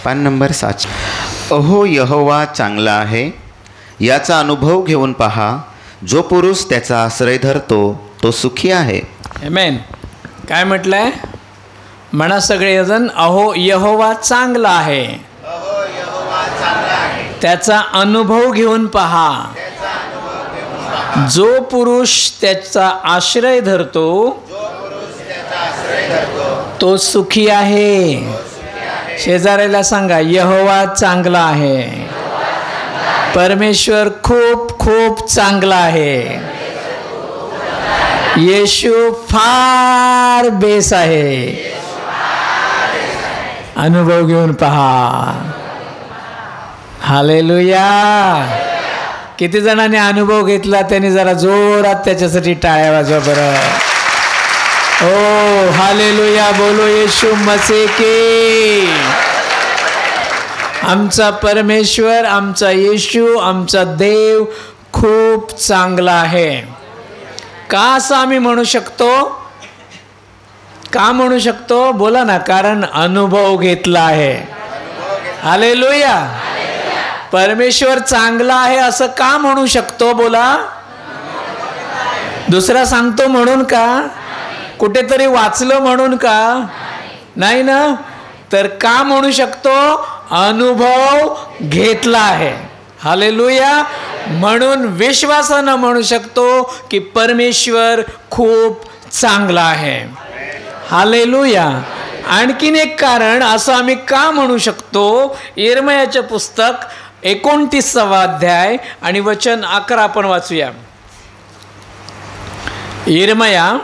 पान नंबर 7. अहो यहोवा चांगला आहे, याचा अनुभव घेऊन पहा. जो पुरुष त्याचा आश्रय धरतो तो सुखी आहे. आमेन. काय म्हटलंय? म्हणा सगळेजण, अहो यहोवा चांगला आहे, त्याचा अनुभव घेऊन पहा. जो पुरुष त्याचा आश्रय धरतो तो सुखी आहे. शेजाऱ्याला सांगा, यहोवा चांगला आहे. परमेश्वर खूप खूप चांगला आहे. येशू फार बेस आहे. अनुभव घेऊन पहा. हालेलुया. किती जणांनी अनुभव घेतला त्यांनी जरा जोरात त्याच्यासाठी टाळ्या वाजवा बरं. ओ हालेलुया. बोलो येशू मसीह की. आमचा परमेश्वर, आमचा येशू, आमचा देव खूप चांगला आहे. का असं आम्ही म्हणू शकतो? का म्हणू शकतो? बोला ना. कारण अनुभव घेतला आहे. हालेलुया. परमेश्वर चांगला आहे असं का म्हणू शकतो? बोला. दुसरा सांगतो म्हणून का? कुठेतरी वाचलं म्हणून का? नाही ना. तर का म्हणू शकतो? अनुभव घेतला आहे. हालेलुया. म्हणून विश्वासानं म्हणू शकतो की परमेश्वर खूप चांगला आहे. हालेलुया. आणखीन एक कारण असं आम्ही का म्हणू शकतो? यिर्मयाचे पुस्तक 29वा अध्याय आणि वचन 11 आपण वाचूया. यिर्मया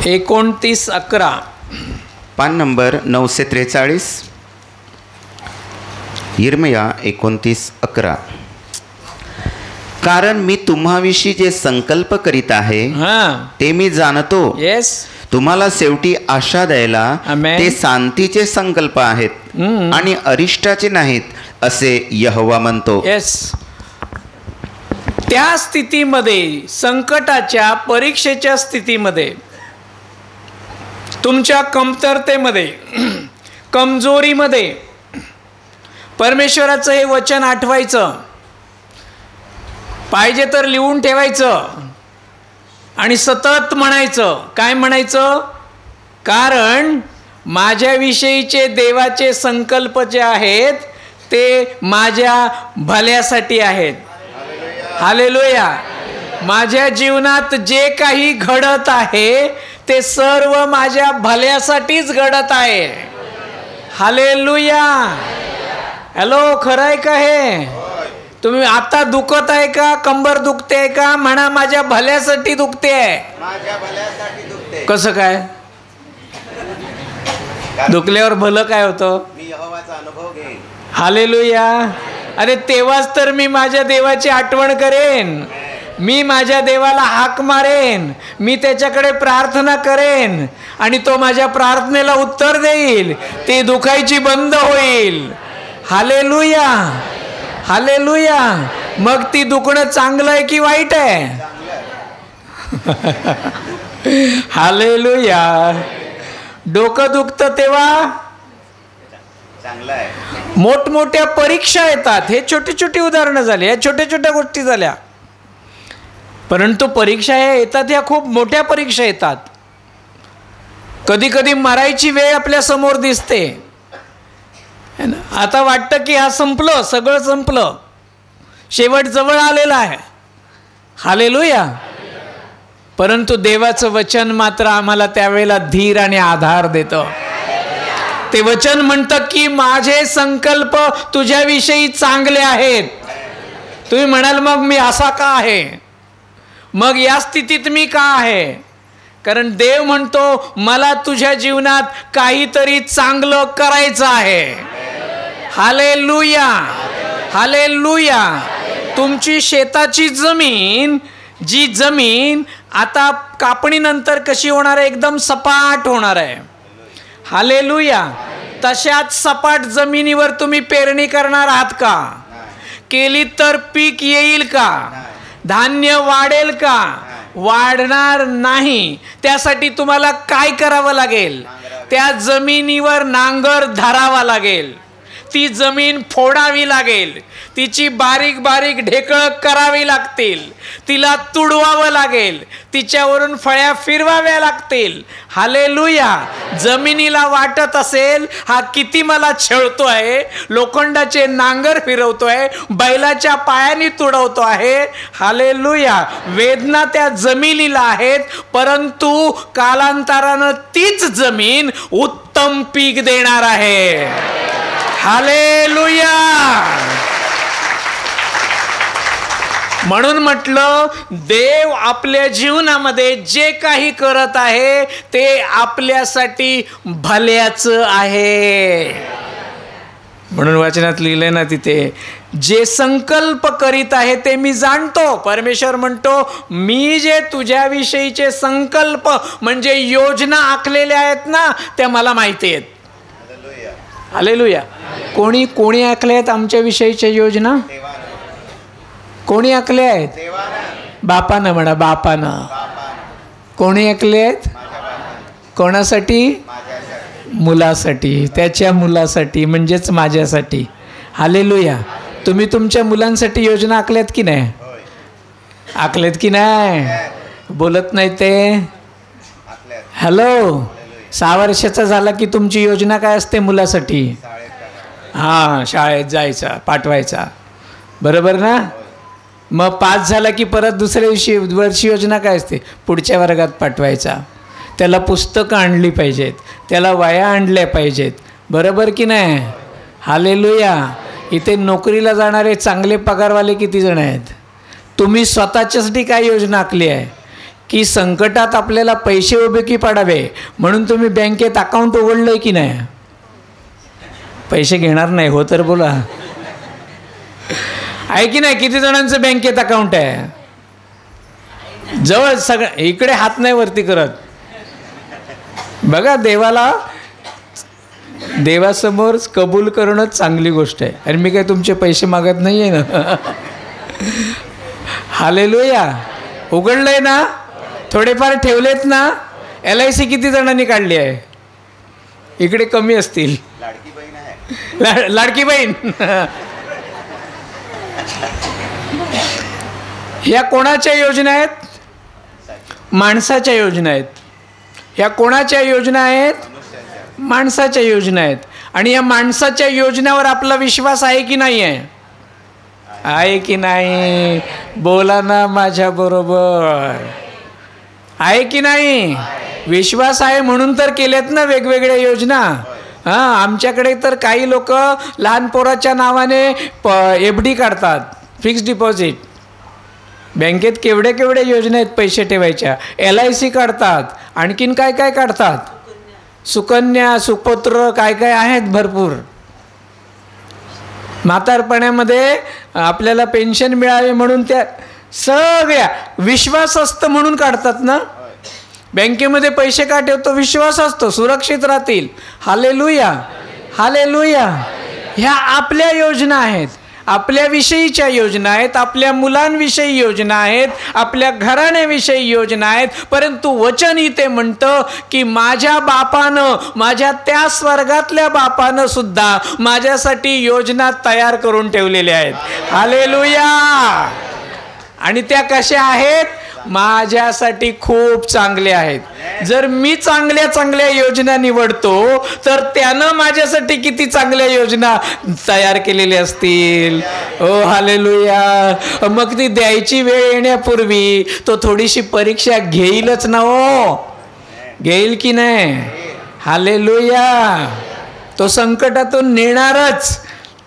29:11. पान नंबर 943. यिर्मया 29:11. कारण मी तुम्हाविषयी जे संकल्प करीत आहे ते मी जाणतो. येस. तुम्हाला शेवटी आशा द्यायला ते शांतीचे संकल्प आहेत आणि अरिष्टाचे नाहीत, असे यहोवा म्हणतो. येस. त्या स्थितीमध्ये, संकटाच्या परीक्षेच्या स्थितीमध्ये, तुमच्या कमतरतेमध्ये, कमजोरीमध्ये परमेश्वराचं हे वचन आठवायचं. पाहिजे तर लिहून ठेवायचं आणि सतत म्हणायचं. काय म्हणायचं? कारण माझ्याविषयीचे देवाचे संकल्प जे आहेत ते माझ्या भल्यासाठी आहेत. हालेलुया. माझ्या जीवनात जे काही घडत आहे ते सर्व माझ्या भल्यासाठीच घडत आहे. हालेलुया. हॅलो, खरं आहे का हे? तुम्ही आता दुखत आहे का? कंबर दुखते का? म्हणा माझ्या भल्यासाठी दुखते. कसं काय? दुखल्यावर भलं काय होतं? हालेलुया. अरे तेव्हाच तर मी माझ्या देवाची आठवण करेन. मी माझ्या देवाला हाक मारेन. मी त्याच्याकडे प्रार्थना करेन आणि तो माझ्या प्रार्थनेला उत्तर देईल. ती दुखायची बंद होईल. हालेलुया. हालेलुया. मग ती दुखणं चांगलं आहे की वाईट आहे? हालेलुया. डोकं दुखतं तेव्हा चांगलं आहे. मोठमोठ्या परीक्षा येतात. हे छोटी छोटी उदाहरणं झाली, या छोट्या छोट्या गोष्टी झाल्या. परंतु परीक्षा ह्या येतात, ह्या खूप मोठ्या परीक्षा येतात. कधी कधी मरायची वेळ आपल्या समोर दिसते. आता वाटतं की हा संपलं, सगळं संपलं, शेवट जवळ आलेला आहे. हालेलुया. परंतु देवाचं वचन मात्र आम्हाला त्यावेळेला धीर आणि आधार देतं. ते वचन म्हणतं की माझे संकल्प तुझ्याविषयी चांगले आहेत. तुम्ही म्हणाल मग मी असा का आहे? मग या स्थितीत मी का आहे? कारण देव म्हणतो मला तुझ्या जीवनात काहीतरी चांगलं करायचं आहे. हालेलुया. हालेलुया. तुमची शेताची जमीन, जी जमीन आता कापणीनंतर कशी होणार आहे? एकदम सपाट होणार आहे. हालेलुया. तशाच सपाट जमिनीवर तुम्ही पेरणी करणार आहात का? केली तर पीक येईल का? धान्य वाढेल का? वाढणार नाही. त्यासाठी तुम्हाला काय करावं लागेल? त्या जमिनीवर नांगर धरावा लागेल, ती जमीन फोडावी लागेल, तिची बारीक बारीक ढेकळं करावी लागतील, तिला तुडवावं लागेल, तिच्यावरून फळ्या फिरवाव्या लागतील. हालेलुया. जमिनीला वाटत असेल हा किती मला छळतो आहे, लोखंडाचे नांगर फिरवतोय, बैलाच्या पायाने तुडवतो आहे. हालेलुया. वेदना त्या जमिनीला आहेत, परंतु कालांतरानं तीच जमीन उत्तम पीक देणार आहे. हालेलुया. म्हणून म्हटलं, देव आपल्या जीवनामध्ये जे काही करत आहे ते आपल्यासाठी भल्याचं आहे. म्हणून वचनात लिहिलंय ना तिथे, जे संकल्प करीत आहे ते मी जाणतो. परमेश्वर म्हणतो, मी जे तुझ्याविषयीचे संकल्प म्हणजे योजना आखलेल्या आहेत ना, त्या मला माहिती आहेत. हालेलुया. कोणी आखले आहेत आमच्या विषयीच्या योजना? कोणी आखले आहेत? बापानं म्हणा, बापानं. कोणी आखले आहेत? कोणासाठी? मुलासाठी, त्याच्या मुलासाठी, म्हणजेच माझ्यासाठी. हालेलुया. तुम्ही तुमच्या मुलांसाठी योजना आखल्यात की नाही? आखल्यात की नाही? बोलत नाही ते. हॅलो. 6 वर्षाचा झाला की तुमची योजना काय असते मुलासाठी? हां, शाळेत जायचा, पाठवायचा. बरोबर ना? मग 5 झाला की परत दुसऱ्या वर्षी योजना काय असते? पुढच्या वर्गात पाठवायचा. त्याला पुस्तकं आणली पाहिजेत, त्याला वह्या आणल्या पाहिजेत. बरोबर की नाही? हालेलुया. इथे नोकरीला जाणारे चांगले पगारवाले किती जण आहेत? तुम्ही स्वतःच्यासाठी काय योजना आखली आहे की संकटात आपल्याला पैसे उभे की पाडावे म्हणून तुम्ही बँकेत अकाउंट उघडलं की नाही? पैसे घेणार नाही हो तर बोला. आहे की नाही? किती जणांचं बँकेत अकाउंट आहे? जवळ सगळं. इकडे हात नाही वरती करत. बघा, देवासमोर कबूल करणं चांगली गोष्ट आहे. आणि मी काय तुमचे पैसे मागत नाही आहे ना. हालेलुया. उघडलंय ना? थोडेफार ठेवलेत ना? LIC किती जणांनी काढली आहे? इकडे कमी असतील. लाडकी बहीण. ह्या कोणाच्या योजना आहेत? माणसाच्या योजना आहेत. ह्या कोणाच्या योजना आहेत? माणसाच्या योजना आहेत. आणि या माणसाच्या योजनेवर आपला विश्वास आहे की नाही आहे? आहे की नाही? बोला ना माझ्या बरोबर. आहे की नाही? विश्वास आहे म्हणून तर केल्यात ना वेगवेगळ्या योजना. हां, आमच्याकडे तर काही लोक लहान पोराच्या नावाने FD काढतात, फिक्स्ड डिपॉझिट. बँकेत केवढ्या योजना आहेत पैसे ठेवायच्या. LIC काढतात, आणखीन काय काय काढतात, सुकन्या, सुपुत्र, काय काय आहेत भरपूर. म्हातारपणामध्ये आपल्याला पेन्शन मिळावी म्हणून त्या सगळ्या विश्वास असतं म्हणून काढतात ना. बँकेमध्ये पैसे का ठेवतो? विश्वास असतो, सुरक्षित राहतील. हालेलुया. हालेलुया. ह्या आपल्या योजना आहेत, आपल्याविषयीच्या योजना आहेत, आपल्या मुलांविषयी योजना आहेत, आपल्या घराण्याविषयी योजना आहेत. परंतु वचन इथे म्हणतं की माझ्या बापानं, माझ्या त्या स्वर्गातल्या बापानं सुद्धा माझ्यासाठी योजना तयार करून ठेवलेल्या आहेत. हालेलुया. आणि त्या कशा आहेत? माझ्यासाठी खूप चांगले आहेत. जर मी चांगल्या योजना निवडतो तर त्यानं माझ्यासाठी किती चांगल्या योजना तयार केलेल्या असतील. ओ हालेलुया. मग ती द्यायची वेळ येण्यापूर्वी तो थोडीशी परीक्षा घेईलच ना हो. घेईल की नाही? हालेलुया. तो संकटातून नेणारच.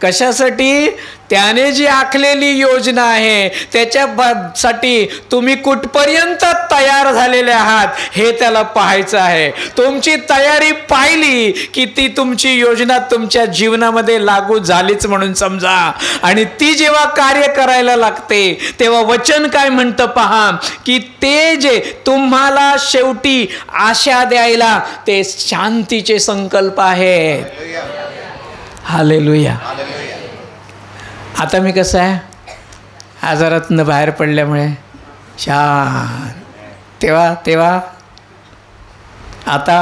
कशासाठी? त्याने जी आखलेली योजना आहे त्याच्यासाठी तुम्ही कुठपर्यंत तयार झालेले आहात हे त्याला पाहायचं आहे. तुमची तयारी पाहिली की ती तुमची योजना तुमच्या जीवनामध्ये लागू झालीच म्हणून समजा. आणि ती जेव्हा कार्य करायला लागते तेव्हा वचन काय म्हणतं पहा, की ते जे तुम्हाला शेवटी आशा द्यायला ते शांतीचे संकल्प आहेत. हालेलुया. आता मी कसं आहे, आजारातनं बाहेर पडल्यामुळे शांत. तेव्हा आता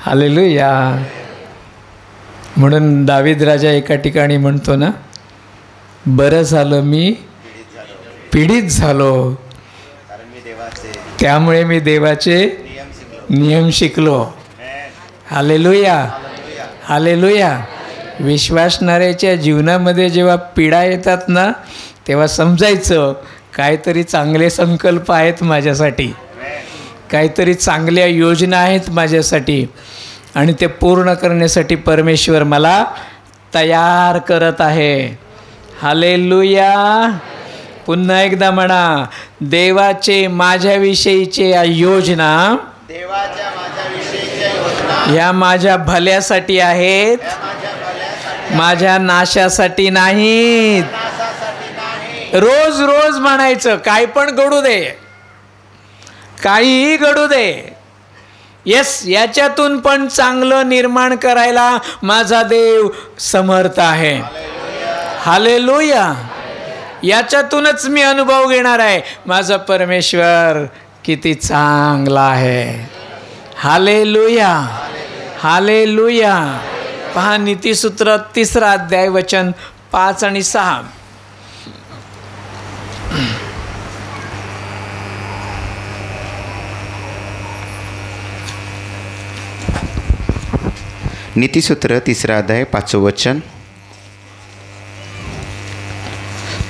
हालेलुया. म्हणून दावीद राजा एका ठिकाणी म्हणतो ना, बरं झालं मी पीडित झालो, त्यामुळे मी देवाचे नियम शिकलो. Hallelujah, hallelujah. विश्वासणाऱ्याच्या जीवनामध्ये जेव्हा पीडा येतात ना, तेव्हा समजायचं काहीतरी चांगले संकल्प आहेत माझ्यासाठी, काहीतरी चांगल्या योजना आहेत माझ्यासाठी, आणि ते पूर्ण करण्यासाठी परमेश्वर मला तयार करत आहे. हालेलुया. पुन्हा एकदा म्हणा, देवाचे माझ्याविषयीचे योजना या माझ्या भल्यासाठी आहेत, माझ्या नाशासाठी नाहीत. रोज रोज म्हणायचं, काय पण घडू दे, काहीही घडू दे, येस, याच्यातून पण चांगलं निर्माण करायला माझा देव समर्थ आहे. हालेलुया. याच्यातूनच मी अनुभव घेणार आहे, माझा परमेश्वर किती चांगला आहे. Hallelujah, hallelujah. पहा नीतिसूत्र 3 अध्याय वचन 5 आणि 6. नीतिसूत्र 3 अध्याय 5 वचन,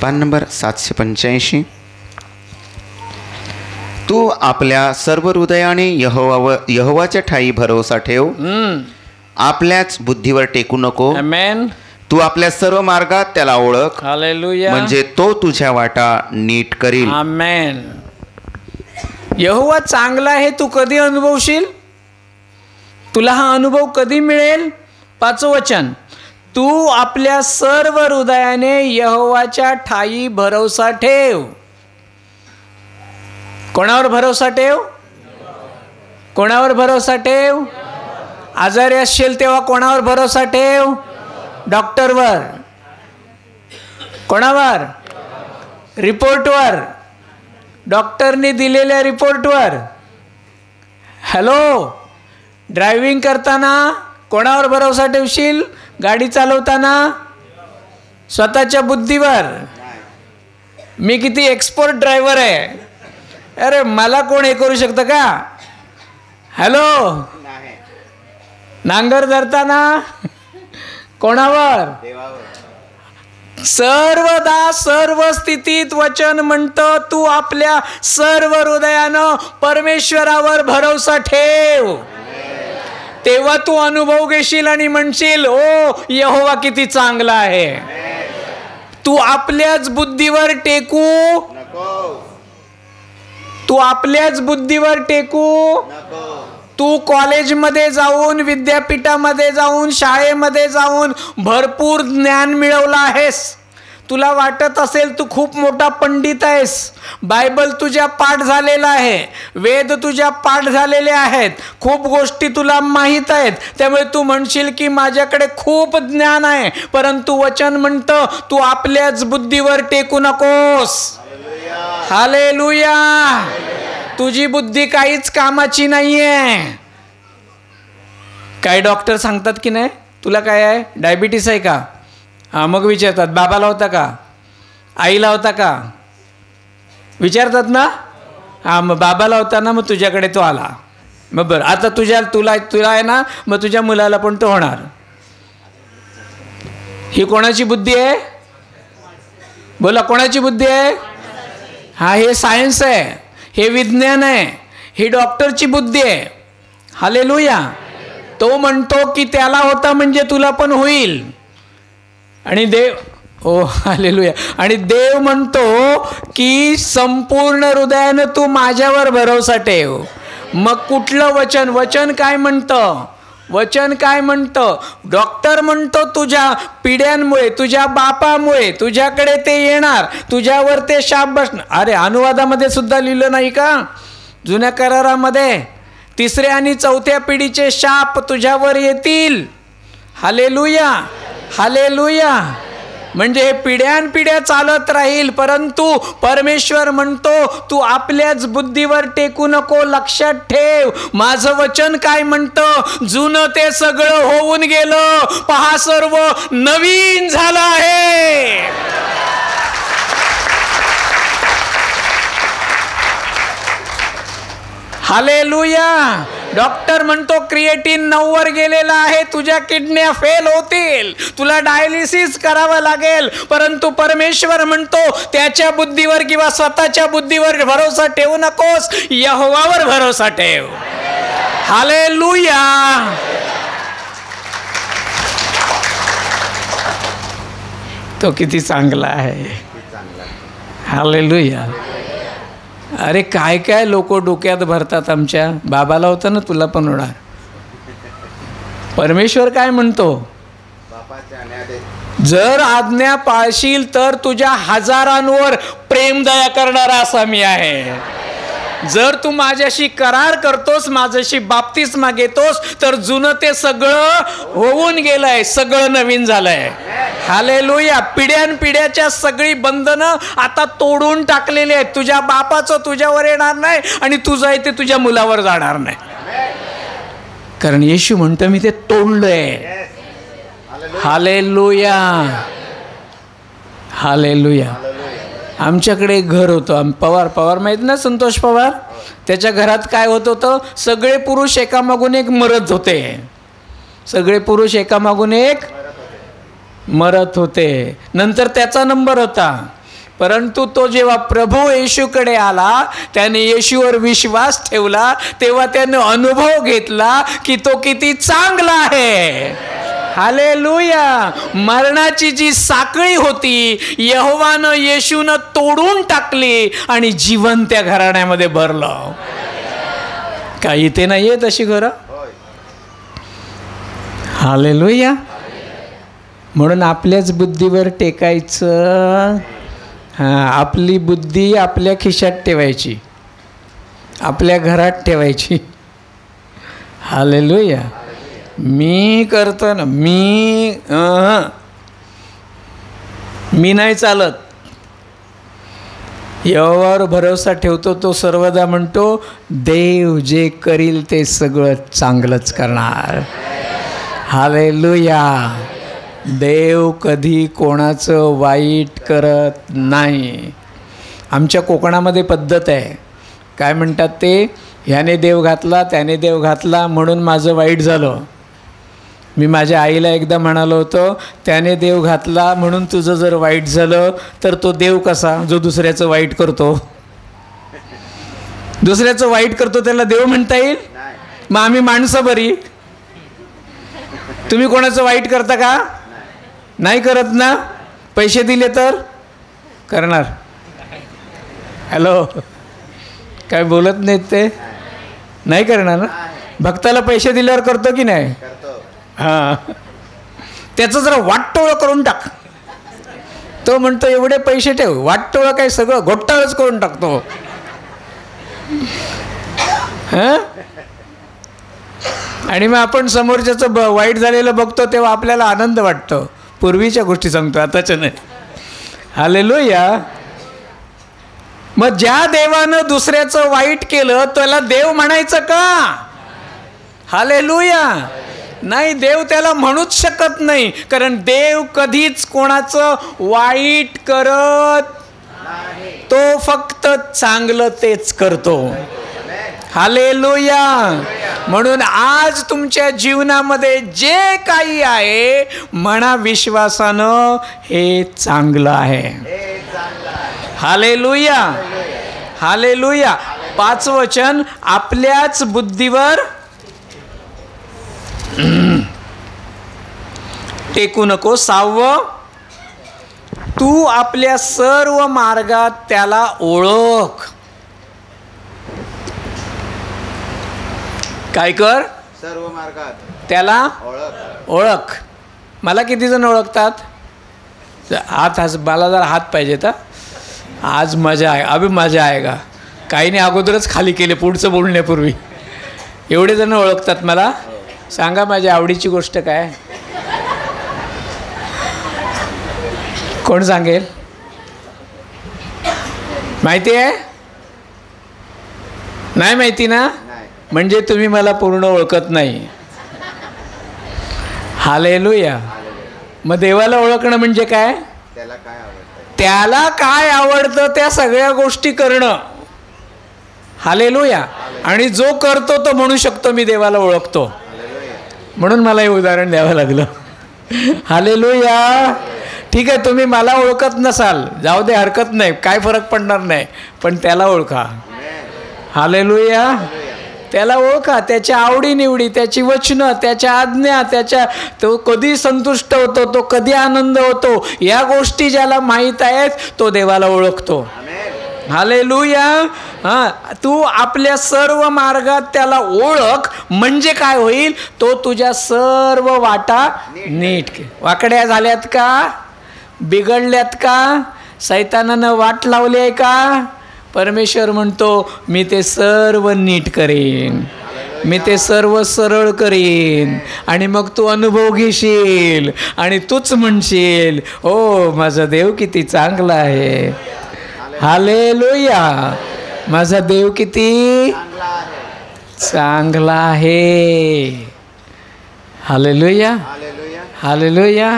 पान नंबर 785. तू आपल्या सर्व हृदयाने यहोवाच्या ठाई भरोसा ठेव, आपल्याच बुद्धीवर टेकू नको. आमेन. तू आपल्या सर्व मार्गात त्याला ओळख, हालेलुया, म्हणजे तो तुझ्या वाटा नीट करील. आमेन. यहोवा चांगला आहे, तू कधी अनुभवशील? तुला हा अनुभव कधी मिळेल? 5 वचन, तू आपल्या सर्व हृदयाने यहोवाच्या ठाई भरोसा ठेव. कोणावर भरोसा ठेव? कोणावर भरोसा ठेव? आजारी असशील तेव्हा कोणावर भरोसा ठेव? डॉक्टरवर. कोणावर? रिपोर्टवर, डॉक्टरने दिलेल्या रिपोर्टवर. हॅलो, ड्रायव्हिंग करताना कोणावर भरोसा ठेवशील? गाडी चालवताना स्वतःच्या बुद्धीवर. मी किती एक्सपर्ट ड्रायव्हर आहे, अरे मला कोण हे करू शकतं का? हॅलो, नांगर धरताना कोणावर? सर्वदा सर्व स्थितीत वचन म्हणतं, तू आपल्या सर्व हृदयानं परमेश्वरावर भरोसा ठेव. तेव्हा तू अनुभव घेशील आणि म्हणशील, ओ यहोवा किती चांगला आहे. तू आपल्याच बुद्धीवर टेकू नको, तू आपल्याच बुद्धीवर टेकू नको. तू कॉलेजमध्ये जाऊन, विद्यापीठामध्ये जाऊन, शाळेमध्ये जाऊन भरपूर ज्ञान मिळवलं आहेस. तुला वाटत असेल तू खूप मोठा पंडित आहेस. बायबल तुझ्या पाठ झालेला आहे, वेद तुझ्या पाठ झालेले आहेत, खूप गोष्टी तुला माहीत आहेत. त्यामुळे तू म्हणशील की माझ्याकडे खूप ज्ञान आहे. परंतु वचन म्हणतं, तू आपल्याच बुद्धीवर टेकू नकोस. हालेलुया. तुझी बुद्धी काहीच कामाची नाहीये. काही डॉक्टर सांगतात की नाही, तुला काय आहे, डायबिटीस आहे का? हां, मग विचारतात, बाबाला होता का, आईला होता का, विचारतात ना. हां, मग बाबाला होता ना, मग तुझ्याकडे तो आला. मग बरं, आता तुला आहे ना, मग तुझ्या मुलाला पण तो होणार. ही कोणाची बुद्धी आहे? बोला, कोणाची बुद्धी आहे? हां, हे सायन्स आहे, हे विज्ञान आहे, ही डॉक्टरची बुद्धी आहे. हालेलुया. तो म्हणतो की त्याला होता म्हणजे तुला पण होईल. आणि देव, ओ हालेलुया, आणि देव म्हणतो की संपूर्ण हृदयानं तू माझ्यावर भरोसा ठेव. मग कुठलं वचन? वचन काय म्हणतं? वचन काय म्हणतं? डॉक्टर म्हणतो तुझ्या पिढ्यांमुळे, तुझ्या बापामुळे तुझ्याकडे ते येणार, तुझ्यावर ते शाप बसणार. अरे, अनुवादामध्ये सुद्धा लिहिलं नाही का? जुन्या करारामध्ये 3ऱ्या आणि 4थ्या पिढीचे शाप तुझ्यावर येतील. Hallelujah, hallelujah. म्हणजे हे पिढ्यानपिढ्या चालत राहील. परंतु परमेश्वर म्हणतो तू आपल्याच बुद्धीवर टेकू नको, लक्षात ठेव माझं वचन काय म्हणतं, जुनं ते सगळं होऊन गेलं, पहा सर्व नवीन झालं आहे. हालेलुया. डॉक्टर म्हणतो क्रिएटिन 9 वर गेलेला आहे, तुझ्या किडन्या फेल होतील, तुला डायलिसिस करावं लागेल. परंतु परमेश्वर म्हणतो त्याच्या बुद्धीवर किंवा स्वतःच्या बुद्धीवर भरोसा ठेवू नकोस, यहोवावर भरोसा ठेव. हालेलुया. तो किती चांगला आहे. हालेलुया. अरे काय काय लोक डोक्यात भरतात. आमच्या बाबाला होतं ना, तुला पण होणार. परमेश्वर काय म्हणतो, जर आज्ञा पाळशील तर तुझ्या हजारांवर प्रेम दया करणारा असा मी आहे. जर तू माझ्याशी करार करतोस, माझ्याशी बाप्तिस्मा घेतोस, तर जुनं ते सगळं होऊन गेलंय, सगळं नवीन झालंय. हालेलुया. पिढ्यानपिढ्याच्या सगळी बंधनं आता तोडून टाकलेली आहेत. तुझ्या बापाचं तुझ्यावर येणार नाही आणि तुझं आहे ते तुझ्या मुलावर जाणार नाही. कारण येशू म्हणतो मी ते तोडलंय. हालेलुया. हालेलुया. आमच्याकडे एक घर होतं, पवार माहीत ना, संतोष पवार. त्याच्या घरात काय होत होतं, सगळे पुरुष एकामागून एक मरत होते. सगळे पुरुष एकामागून एक मरत होते. नंतर त्याचा नंबर होता. परंतु तो जेव्हा प्रभू येशूकडे आला, त्याने येशूवर विश्वास ठेवला, तेव्हा त्याने अनुभव घेतला की तो किती चांगला आहे. हालेलुया. मरणाची जी साखळी होती यहोवानं येशूनं तोडून टाकली आणि जीवन त्या घराण्यामध्ये भरलं. काय इथे नाही आहे तशी घरं. हालेलुया. म्हणून आपल्याच बुद्धीवर टेकायचं. आपली बुद्धी आपल्या खिशात ठेवायची, आपल्या घरात ठेवायची. हालेलुया. मी करतो ना, मी नाही चालत. यहोवावर भरोसा ठेवतो तो सर्वदा म्हणतो देव जे करील ते सगळं चांगलंच करणार. हालेलुया. देव कधी कोणाचं वाईट करत नाही. आमच्या कोकणामध्ये पद्धत आहे, काय म्हणतात ते, ह्याने देव घातला त्याने देव घातला म्हणून माझं वाईट झालं. मी माझ्या आईला एकदा म्हणालो होतो, त्याने देव घातला म्हणून तुझं जर वाईट झालं तर तो देव कसा जो दुसऱ्याचं वाईट करतो. दुसऱ्याचं वाईट करतो त्याला देव म्हणता येईल? मग आम्ही माणसं बरी. तुम्ही कोणाचं वाईट करता का? नाही करत ना. पैसे दिले तर करणार. हॅलो, काय बोलत नाहीत ते? नाही करणार ना. भक्ताला पैसे दिल्यावर करतो की नाही? हां, त्याचं जरा वाटटोळं करून टाक. तो म्हणतो एवढे पैसे ठेव, वाटटोळं काय सगळं घोटाळच करून टाकतो. हां, आणि मग आपण समोरच्याचं वाईट झालेलं बघतो तेव्हा आपल्याला आनंद वाटतो. पूर्वीच्या गोष्टी सांगतो, आताच्या नाही. हालेलुया. मग ज्या देवानं दुसऱ्याचं वाईट केलं त्याला देव म्हणायचं का? हालेलुया. नाही, देव त्याला म्हणूच शकत नाही, कारण देव कधीच कोणाचं वाईट करत नाही. तो फक्त चांगलं तेच करतो. हालेलुया. म्हणून आज तुमच्या जीवनामध्ये जे काही आहे म्हणा विश्वासानं हे चांगलं आहे. हालेलुया. हालेलुया. 5 वचन, आपल्याच बुद्धीवर टेकू नको. 6, तू आपल्या सर्व मार्गात त्याला ओळख. काय कर? सर्व मार्गात त्याला ओळख. मला किती जण ओळखतात? हात मला जरा हात पाहिजे तर आज मजा आहे. अभि मजा आहे का? काही नाही, अगोदरच खाली केले पुढचं बोलण्यापूर्वी. एवढे जण ओळखतात मला. सांगा माझ्या आवडीची गोष्ट काय? कोण सांगेल? माहिती आहे? नाही माहिती ना? म्हणजे तुम्ही मला पूर्ण ओळखत नाही. हालेलुया. मग देवाला ओळखणं म्हणजे काय? त्याला काय आवडतं त्या सगळ्या गोष्टी करणं. हालेलुया. आणि जो करतो तो म्हणू शकतो मी देवाला ओळखतो. म्हणून मला हे उदाहरण द्यावं लागलं. हालेलुया. ठीक आहे, तुम्ही मला ओळखत नसाल, जाऊ दे, हरकत नाही, काय फरक पडणार नाही, पण त्याला ओळखा. हालेलुया. त्याला ओळखा, त्याच्या आवडीनिवडी, त्याची वचनं, त्याच्या आज्ञा, तो कधी संतुष्ट होतो, तो कधी आनंद होतो, या गोष्टी ज्याला माहीत आहेत तो देवाला ओळखतो. हालेलुया. हां, तू आपल्या सर्व मार्गात त्याला ओळख, म्हणजे काय होईल? तो तुझ्या सर्व वाटा नीट. वाकड्या झाल्यात का? बिघडल्यात का? सैतानानं वाट लावली आहे का? परमेश्वर म्हणतो मी ते सर्व नीट करेन, मी ते सर्व सरळ करीन. आणि मग तू अनुभव घेशील आणि तूच म्हणशील, ओ माझा देव किती चांगला आहे. हालेलुया. माझा देव किती चांगला आहे. हालेलुया. हालेलुया.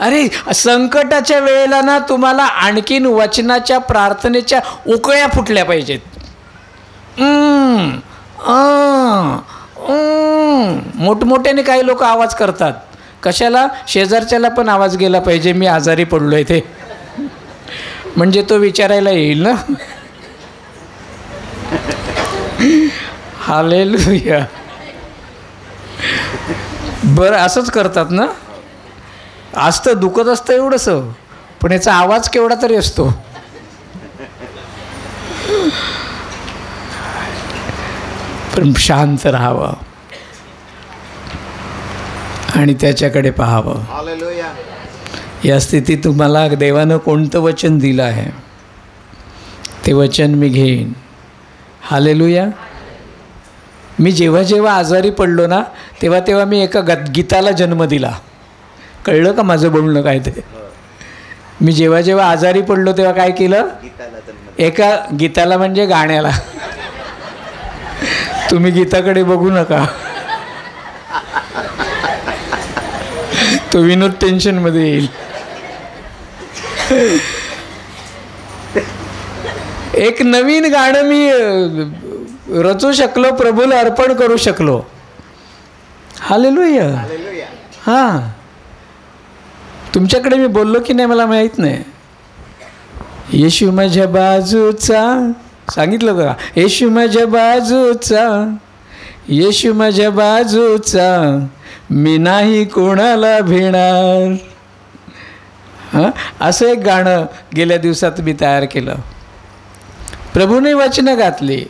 अरे संकटाच्या वेळेला ना तुम्हाला आणखीन वचनाच्या, प्रार्थनेच्या उकळ्या फुटल्या पाहिजेत. मोठमोठ्याने काही लोक आवाज करतात. कशाला? शेजारच्याला पण आवाज गेला पाहिजे मी आजारी पडलो आहे ते, म्हणजे तो विचारायला येईल ना. हालेलुया. बरं, असंच करतात ना. असतं, दुखत असतं एवढंसं, पण याचा आवाज केवढा तरी असतो. पण शांत राहावं आणि त्याच्याकडे पाहावं. या स्थितीत तुम्हाला देवानं कोणतं वचन दिलं आहे ते वचन मी घेईन. हालेलुया. मी जेव्हा जेव्हा आजारी पडलो ना, तेव्हा तेव्हा मी एका गीताला जन्म दिला. कळलं का माझं बोलणं काय ते? मी जेव्हा जेव्हा आजारी पडलो तेव्हा काय केलं? एका गीताला म्हणजे गाण्याला. तुम्ही गीताकडे बघू नका, तो विनोद टेन्शनमध्ये येईल. एक नवीन गाणं मी रचू शकलो, प्रभूला अर्पण करू शकलो. हालेलुया. हां, तुमच्याकडे मी बोललो की नाही मला माहीत नाही. येशू माझ्या बाजूचा, सांगितलं का? येशू माझ्या बाजूचा, येशू माझ्या बाजूचा, मी नाही कोणाला भिणार. हां, असं एक गाणं गेल्या दिवसात मी तयार केलं. प्रभूने वचनं घातली.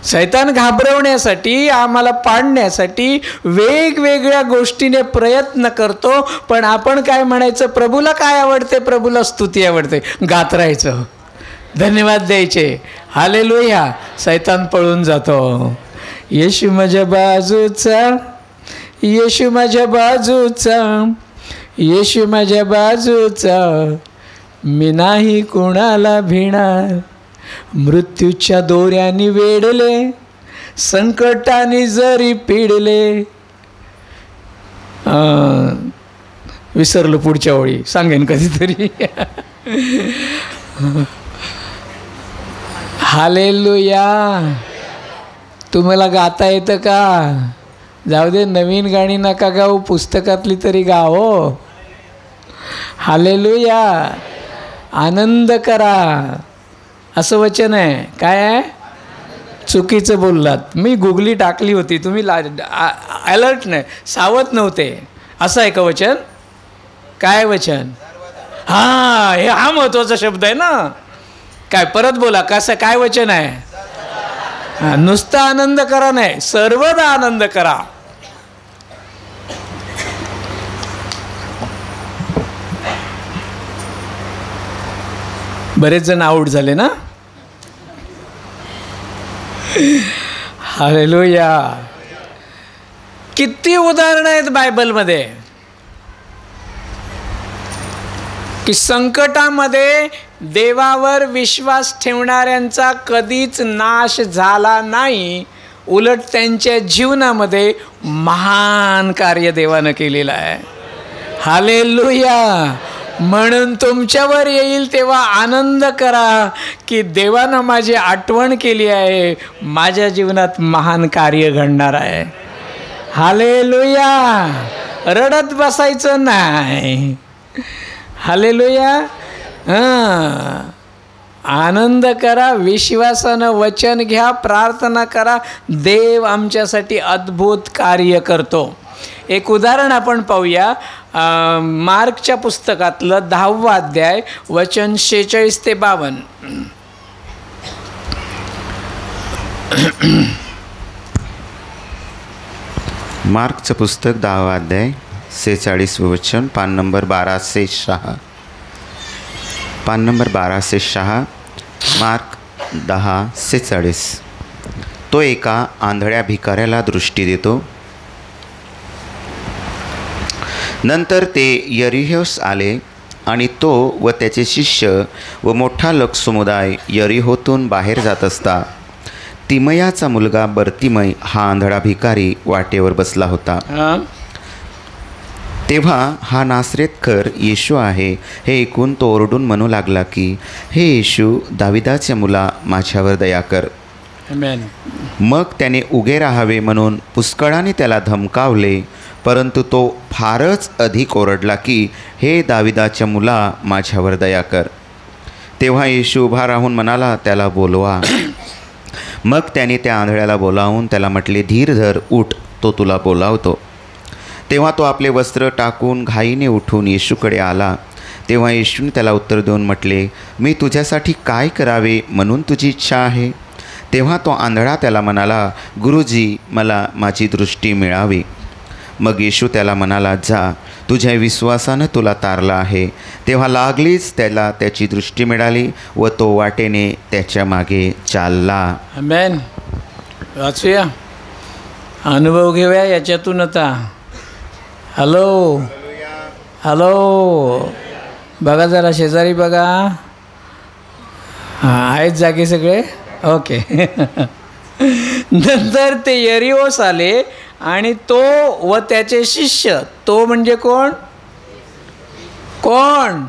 सैतान घाबरवण्यासाठी, आम्हाला पाडण्यासाठी वेगवेगळ्या गोष्टीने प्रयत्न करतो. पण आपण काय म्हणायचं? प्रभूला काय आवडते? प्रभूला स्तुती आवडते. गात राहायचं, धन्यवाद द्यायचे. हालेलुया. सैतान पळून जातो. येशू माझ्या बाजूचा, येशू माझ्या बाजूचा, येशू माझ्या बाजूचा, मी नाही कुणाला भिणार. मृत्यूच्या दोऱ्याने वेढले, संकटाने जरी पिडले. विसरलो पुढच्या ओळी, सांगेन कधीतरी. हालेलुया. तुम्हाला गाता येतं का? जाऊ दे, नवीन गाणी नका गाऊ, पुस्तकातली तरी गाओ. हालेलुया. आनंद करा असं वचन आहे. काय आहे? चुकीचं बोललात. मी गुगली टाकली होती, तुम्ही अलर्ट नाही, सावध नव्हते. असं आहे का वचन? काय वचन? हां, हे हा महत्त्वाचा शब्द आहे ना. काय? परत बोला, कसं काय वचन आहे? हां, नुसता आनंद करा नाही, सर्वदा आनंद करा. बरेच जण आऊट झाले ना. हालेलुया. किती उदाहरणं आहेत बायबलमध्ये. की संकटामध्ये देवावर विश्वास ठेवणाऱ्यांचा कधीच नाश झाला नाही, उलट त्यांच्या जीवनामध्ये महान कार्य देवानं केलेलं आहे. हालेलुया. म्हणून तुमच्यावर येईल तेव्हा आनंद करा की देवानं माझी आठवण केली आहे, माझ्या जीवनात महान कार्य घडणार आहे. हालेलुया. रडत बसायचं नाही. हालेलुया. आनंद करा, विश्वासानं वचन घ्या, प्रार्थना करा. देव आमच्यासाठी अद्भुत कार्य करतो. एक उदाहरण आपण पाहूया. मार्कच्या पुस्तकातलं 10वा अध्याय वचन 46 ते 52. मार्कचं पुस्तक 10वा अध्याय 46 वचन, पान नंबर 12 से 6. पान नंबर 12 से 6, मार्क 10:46. तो एका आंधळ्या भिकाऱ्याला दृष्टी देतो. नंतर ते यरिहोस आले आणि तो व त्याचे शिष्य व मोठा लोकसमुदाय यरिहोतून बाहेर जात असता तिमयाचा मुलगा बर्तिमय हा आंधळा भिकारी वाटेवर बसला होता. तेव्हा हा नासरेतकर येशू आहे हे ऐकून तो ओरडून म्हणू लागला की, हे येशू, दाविदाच्या मुला, माझ्यावर दया कर. मग त्याने उगे राहावे म्हणून पुष्कळाने त्याला धमकावले, परंतु तो फारच अधिक ओरडला की, हे दाविदाच्या मुला, माझ्यावर दया कर. तेव्हा येशू उभा राहून म्हणाला, त्याला बोलवा. मग त्याने त्या आंधळ्याला बोलावून त्याला म्हटले, धीर धर, उठ, तो तुला बोलावतो. तेव्हा तो आपले वस्त्र टाकून घाईने उठून येशूकडे आला. तेव्हा येशूने त्याला उत्तर देऊन म्हटले, मी तुझ्यासाठी काय करावे म्हणून तुझी इच्छा आहे? तेव्हा तो आंधळा त्याला म्हणाला, गुरुजी, मला माझी दृष्टी मिळावी. मग येशू त्याला म्हणाला, जा, तुझ्या विश्वासानं तुला तारला आहे. तेव्हा लागलीच त्याला त्याची दृष्टी मिळाली व तो वाटेने त्याच्या मागे चालला. आमेन. वाचूया, अनुभव घेऊया याच्यातून आता. हॅलो हॅलो, बघा जरा शेजारी बघा. हां, आहेत जागे सगळे? ओके. नंतर ते यरिहोस आले आणि तो व त्याचे शिष्य, तो म्हणजे कोण? कोण?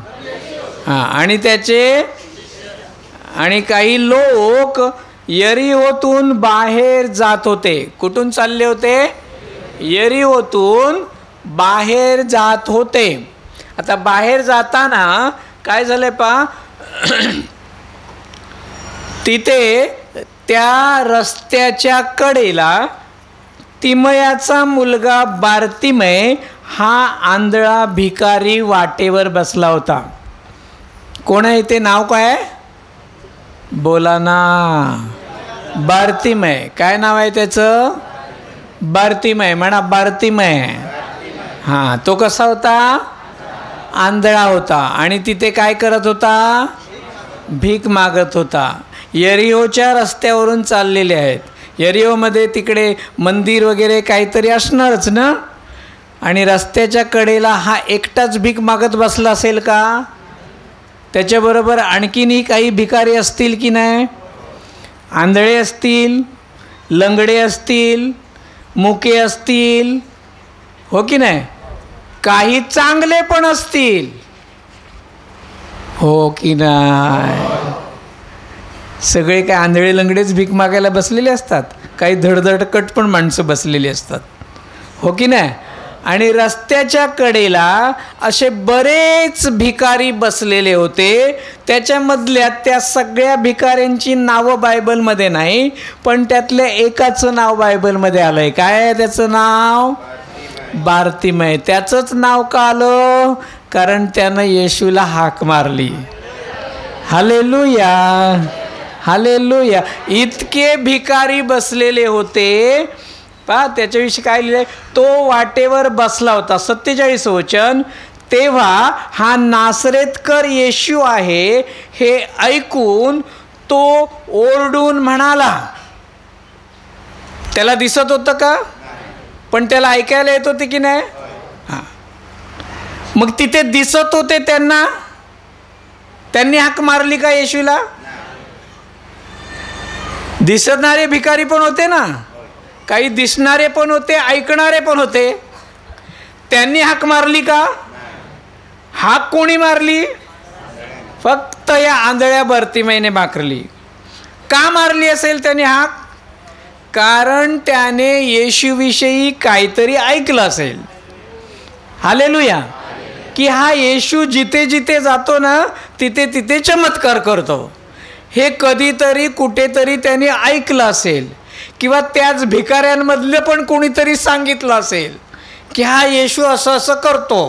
हां, आणि त्याचे आणि काही लोक यरिहोतून बाहेर जात होते. कुठून चालले होते? यरिहोतून बाहेर जात होते. आता बाहेर जाताना काय झालं पहा, तिथे त्या रस्त्याच्या कडेला तिमयाचा मुलगा बार्तिमय हा आंधळा भिकारी वाटेवर बसला होता. कोण आहे ते? नाव काय? बोला ना. बार्तिमय. काय नाव आहे त्याचं? बार्तिमय. म्हणा, बार्तिमय. हां, तो कसा होता? आंधळा होता. आणि तिथे काय करत होता? भीक मागत होता. यरिहोच्या रस्त्यावरून चाललेले आहेत. यरिहोमध्ये तिकडे मंदिर वगैरे काहीतरी असणारच ना. आणि रस्त्याच्या कडेला हा एकटाच भीक मागत बसला असेल का? त्याच्याबरोबर आणखीनही काही भिकारी असतील की नाही? आंधळे असतील, लंगडे असतील, मुके असतील, हो की नाही? काही चांगले पण असतील, हो की नाही? सगळे काय आंधळे लंगडेच भीक मागायला बसलेले असतात? काही धडधडकट पण माणसं बसलेली असतात, हो की नाही? आणि रस्त्याच्या कडेला असे बरेच भिकारी बसलेले होते. त्याच्यामधल्या त्या सगळ्या भिकाऱ्यांची नावं बायबलमध्ये नाही, पण त्यातल्या एकाचं नाव बायबलमध्ये आलं आहे. काय आहे त्याचं नाव? बार्तिमय. त्याचंच नाव का आलं? कारण त्यानं येशूला हाक मारली. Hallelujah, hallelujah. इतके भिकारी बसलेले होते. पहा त्याच्याविषयी काय लिहिलं आहे? तो वाटेवर बसला होता. 47 वचन. तेव्हा हा नासरेतकर येशू आहे हे ऐकून तो ओरडून म्हणाला. त्याला दिसत होतं का? पण त्याला ऐकायला येत होते की नाही? हां. मग तिथे दिसत होते त्यांना, त्यांनी हाक मारली का येशूला? दिसणारे भिकारी पण होते ना, काही दिसणारे पण होते, ऐकणारे पण होते. त्यांनी हाक मारली का? हाक कोणी मारली? फक्त या आंधळ्या बारतिमाईने मारली. का मारली असेल त्याने हाक? कारण त्याने येशूविषयी काहीतरी ऐकलं असेल. हालेलुया. की हा येशू जिथे जिथे जातो ना, तिथे तिथे चमत्कार करतो. हे कधीतरी कुठेतरी त्याने ऐकलं असेल, किंवा त्याच भिकाऱ्यांमधलं पण कोणीतरी सांगितलं असेल की हा येशू असं असं करतो.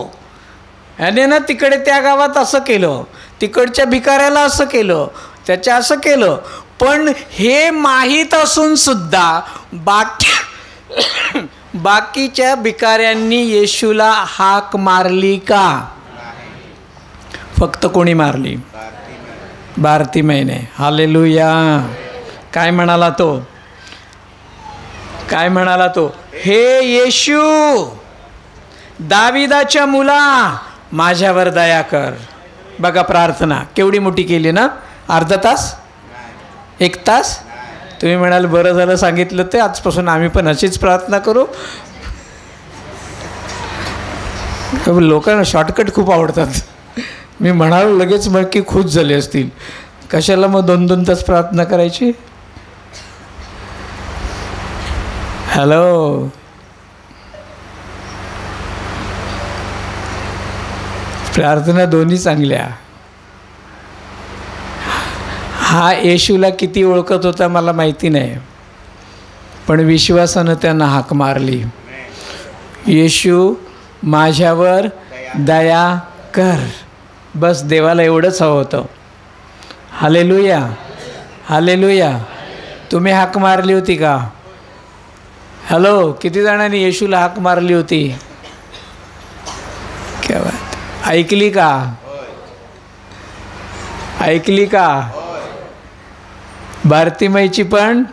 ह्याने ना तिकडे त्या गावात असं केलं, तिकडच्या भिकाऱ्याला असं केलं, त्याच्या असं केलं. पण हे माहीत असून सुद्धा बाकीच्या भिकाऱ्यांनी येशूला हाक मारली का? फक्त कोणी मारली? बारतिमाईने. हालेलुया. काय म्हणाला तो? काय म्हणाला तो? हे येशू, दाविदाच्या मुला, माझ्यावर दया कर. बघा प्रार्थना केवढी मोठी केली ना. अर्धा तास, 1 तास. तुम्ही म्हणाल बरं झालं सांगितलं ते, आजपासून आम्ही पण अशीच प्रार्थना करू. लोकांना शॉर्टकट खूप आवडतात. मी म्हणालो लगेच मग की खुश झाले असतील. कशाला मग 2-2 तास प्रार्थना करायची? हॅलो, प्रार्थना दोन्ही चांगल्या. हा येशूला किती ओळखत होता मला माहिती नाही, पण विश्वासानं त्यांना हाक मारली, येशू माझ्यावर दया कर. बस देवाला एवढंच हवं होतं. Hallelujah, hallelujah. तुम्ही हाक मारली होती का? हॅलो, किती जणांनी येशूला हाक मारली होती? क्या बात. ऐकली का? ऐकली का? बारतिमाईची पण,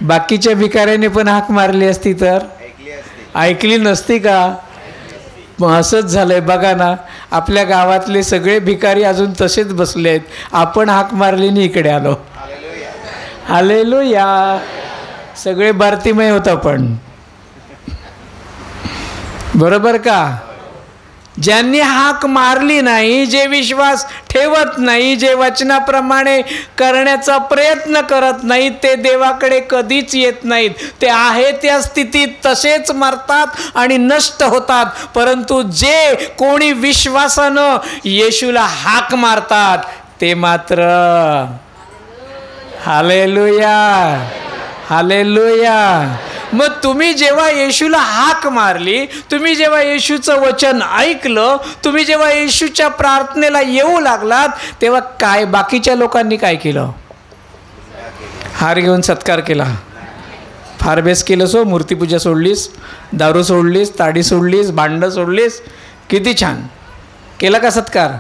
बाकीच्या भिकाऱ्याने पण हाक मारली असती तर ऐकली नसती का? असंच झालंय बघा ना, आपल्या गावातले सगळे भिकारी अजून तसेच बसले आहेत. आपण हाक मारली आणि इकडे आलो. हालेलुया. सगळे बारतिमाई होता पण, बरोबर का? ज्यांनी हाक मारली नाही, जे विश्वास ठेवत नाही, जे वचनाप्रमाणे करण्याचा प्रयत्न करत नाहीत, ते देवाकडे कधीच येत नाहीत. ते आहे त्या स्थितीत तसेच मरतात आणि नष्ट होतात. परंतु जे कोणी विश्वासानं येशूला हाक मारतात ते मात्र, हालेलुया, हालेलुया. मग तुम्ही जेव्हा येशूला हाक मारली, तुम्ही जेव्हा येशूचं वचन ऐकलं, तुम्ही जेव्हा येशूच्या प्रार्थनेला येऊ लागलात, तेव्हा काय बाकीच्या लोकांनी काय केलं? हार घेऊन सत्कार केला. फार बेस केलंस हो. मूर्तीपूजा सोडलीस, दारू सोडलीस, ताडी सोडलीस, भांडं सोडलीस. किती छान केला का सत्कार?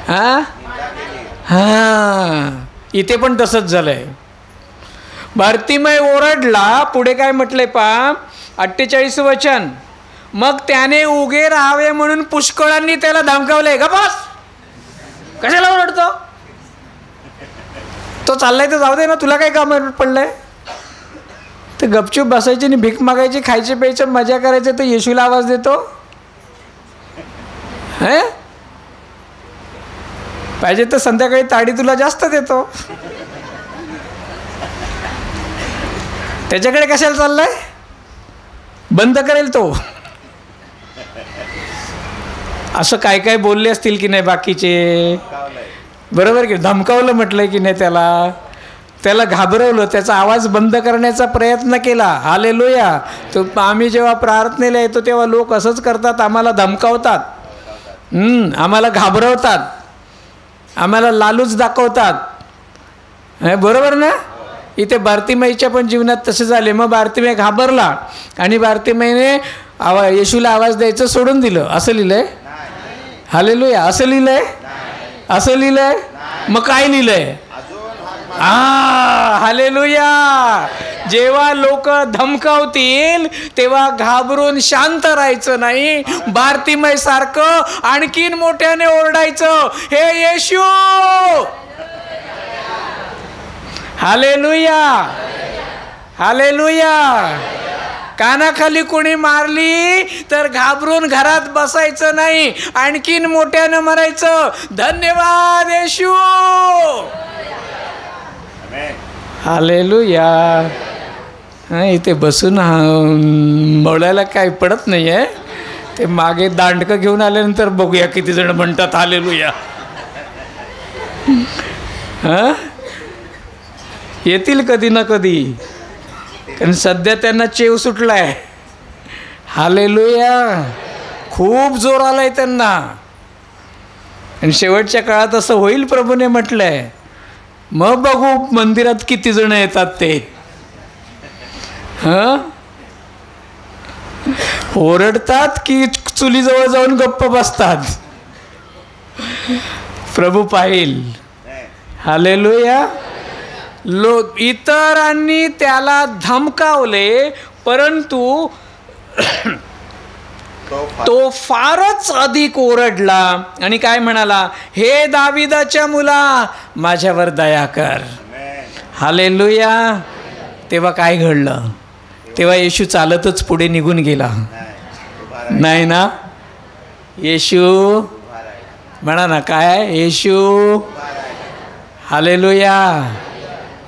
हां हां. इथे पण तसंच झालंय. बारतिमाई ओरडला. पुढे काय म्हटलंय पहा, 48 वचन. मग त्याने उगे राहावे म्हणून पुष्कळांनी त्याला धमकावले. ग बस, कशाला ओरडतो? तो चाललाय तर जाऊ दे ना, तुला काय काम पडलंय? तर गपचूप बसायची आणि भीक मागायची, खायचे प्यायचं, मजा करायचे. तर येशूला आवाज देतो. हे पाहिजे तर संध्याकाळी ताडी तुला जास्त देतो. त्याच्याकडे कशाला चाललाय? बंद करेल तो. असं काय काय बोलले असतील की नाही बाकीचे, बरोबर की? धमकावलं म्हटलंय की नाही त्याला, त्याला घाबरवलं, त्याचा आवाज बंद करण्याचा प्रयत्न केला. हालेलुया. तो आम्ही जेव्हा प्रार्थनेला येतो तेव्हा लोक असंच करतात, आम्हाला धमकावतात, आम्हाला घाबरवतात, आम्हाला लालूच दाखवतात. बरोबर ना? इथे बारतिमाईच्या पण जीवनात तसे झाले. मग बारतिमाई घाबरला आणि बारतिमाईने येशूला आवाज द्यायचं सोडून दिलं. असं लिहिलंय? हालेलुया. असं लिहिलंय? असं लिहिलंय? मग काय लिहिलंय? हालेलुया. जेव्हा लोक धमकावतील तेव्हा घाबरून शांत राहायचं नाही, बारतिमय सारखं आणखीन मोठ्याने ओरडायचं, हे येशू. Hallelujah, hallelujah. कानाखाली कोणी मारली तर घाबरून घरात बसायचं नाही, आणखीन मोठ्यानं म्हणायचं, धन्यवाद येशू. हालेलुया. इथे बसून बोलायला काही पडत नाही आहे. ते मागे दांडकं घेऊन आल्यानंतर बघूया किती जण म्हणतात हालेलुया. येतील कधी ना कधी, कारण सध्या त्यांना चेव सुटलाय. हालेलुया. खूप जोर आलाय त्यांना, आणि शेवटच्या काळात असं होईल प्रभूने म्हटलंय. मग बघू मंदिरात किती जण येतात ते. ओरडतात की चुलीजवळ जाऊन गप्प बसतात, प्रभू पाहिल. हालेलुया. इतरांनी त्याला धमकावले, परंतु तो फारच अधिक ओरडला आणि काय म्हणाला, हे दाविदाच्या मुला माझ्यावर दया कर. हालेलुया. तेव्हा काय घडलं? तेव्हा येशू चालतच पुढे निघून गेला, नाही ना? येशू म्हणा ना, काय येशू. हालेलुया.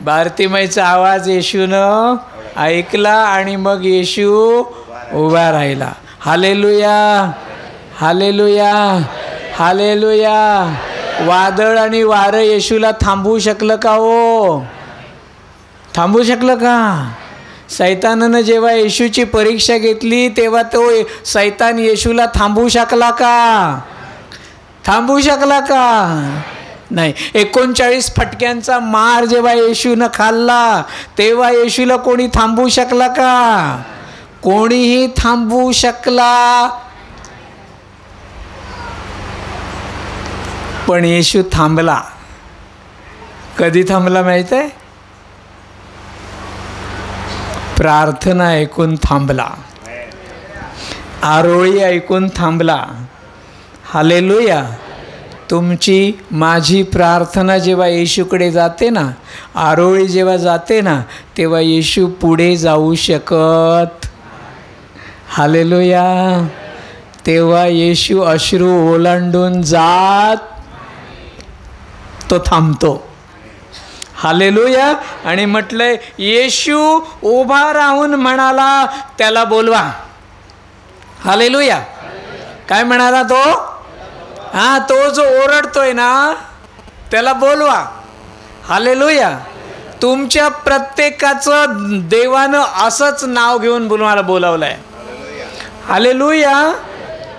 बारतिमयचा आवाज येशूनं ऐकला आणि मग येशू उभा राहिला. Hallelujah, hallelujah, hallelujah. वादळ आणि वारं येशूला थांबवू शकलं का हो? थांबवू शकलं का? सैतानानं जेव्हा येशूची परीक्षा घेतली तेव्हा तो सैतान येशूला थांबवू शकला का? थांबवू शकला का? नाही. 39 फटक्यांचा मार जेव्हा येशूनं खाल्ला तेव्हा येशूला कोणी थांबवू शकला का? कोणीही थांबवू शकला. पण येशू थांबला. कधी थांबला माहित आहे? प्रार्थना ऐकून थांबला, आरोळी ऐकून थांबला. हालेलुया. तुमची माझी प्रार्थना जेव्हा येशूकडे जाते ना, आरोळी जेव्हा जाते ना, तेव्हा येशू पुढे जाऊ शकत. हालेलुया. तेव्हा येशू अश्रू ओलांडून जात, तो थांबतो. हालेलुया. आणि म्हटलंय येशू उभा राहून म्हणाला, त्याला बोलवा. हालेलुया. काय म्हणाला तो? तो जो ओरडतोय ना त्याला बोलवा. हालेलुया. तुमच्या प्रत्येकाचं देवानं असंच नाव घेऊन मला बोलावलंय. हालेलुया.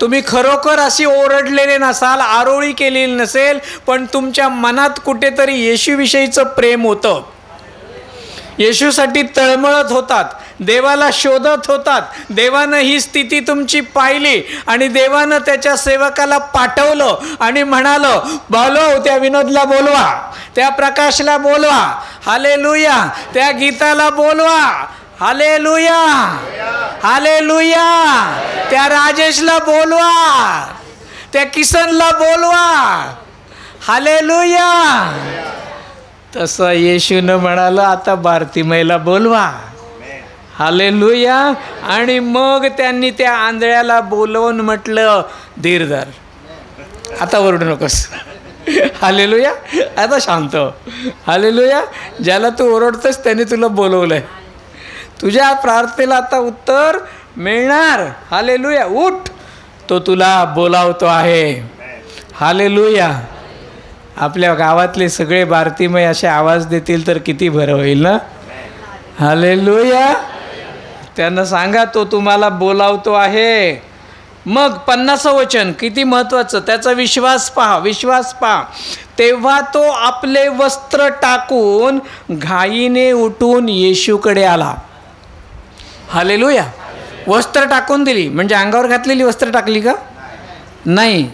तुम्ही खरोखर अशी ओरडलेले नसाल, आरोळी केलेली नसेल, पण तुमच्या मनात कुठेतरी येशूविषयीचं प्रेम होतं. येशूसाठी तळमळत होतात, देवाला शोधत होतात. देवानं ही स्थिती तुमची पाहिली आणि देवानं त्याच्या सेवकाला पाठवलं आणि म्हणालं, बोलव, त्या विनोदला बोलवा, त्या प्रकाशला बोलवा. हालेलुया. त्या गीताला बोलवा. Hallelujah, hallelujah. त्या राजेशला बोलवा, त्या किसनला बोलवा. हालेलुया. तसं येशूनं म्हणालं, आता बारतिमयला बोलवा. हालेलुया. आणि मग त्यांनी त्या आंधळ्याला बोलवून म्हटलं, धीर धर, आता ओरडू नकोस. हालेलुया. आता शांत. हालेलुया. ज्याला तू ओरडतोस त्याने तुला बोलवलंय, तुझ्या प्रार्थनेला आता उत्तर मिळणार. हालेलुया. उठ, तो तुला बोलावतो आहे. हालेलुया. आपल्या गावातले सगळे बारतिमय असे आवाज देतील तर किती बरं होईल ना. हालेलुया. त्यांना सांगा, तो तुम्हाला बोलावतो आहे. मग 50 वचन किती महत्त्वाचं, त्याचा विश्वास पहा, विश्वास पहा. तेव्हा तो आपले वस्त्र टाकून घाईने उठून येशूकडे आला. हालेलुया. वस्त्र टाकून दिली म्हणजे अंगावर घातलेली वस्त्र टाकली का? नाही,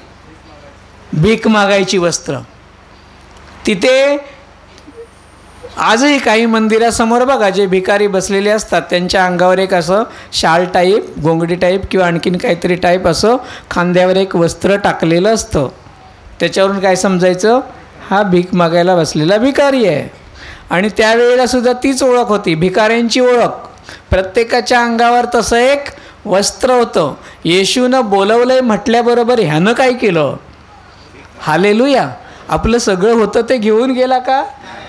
भीक मागायची वस्त्र. तिथे आजही काही मंदिरासमोर बघा, जे भिकारी बसलेले असतात त्यांच्या अंगावर एक असं शाल टाईप, गोंगडी टाईप किंवा आणखीन काहीतरी टाईप असं खांद्यावर एक वस्त्र टाकलेलं असतं. त्याच्यावरून काय समजायचं, हा भीक मागायला बसलेला भिकारी आहे. आणि त्यावेळेला सुद्धा तीच ओळख होती, भिकाऱ्यांची ओळख. प्रत्येकाच्या अंगावर तसं एक वस्त्र होतं. येशूनं बोलवलंय म्हटल्याबरोबर ह्यानं काय केलं? हालेलुया. आपलं सगळं होतं ते घेऊन गेला का?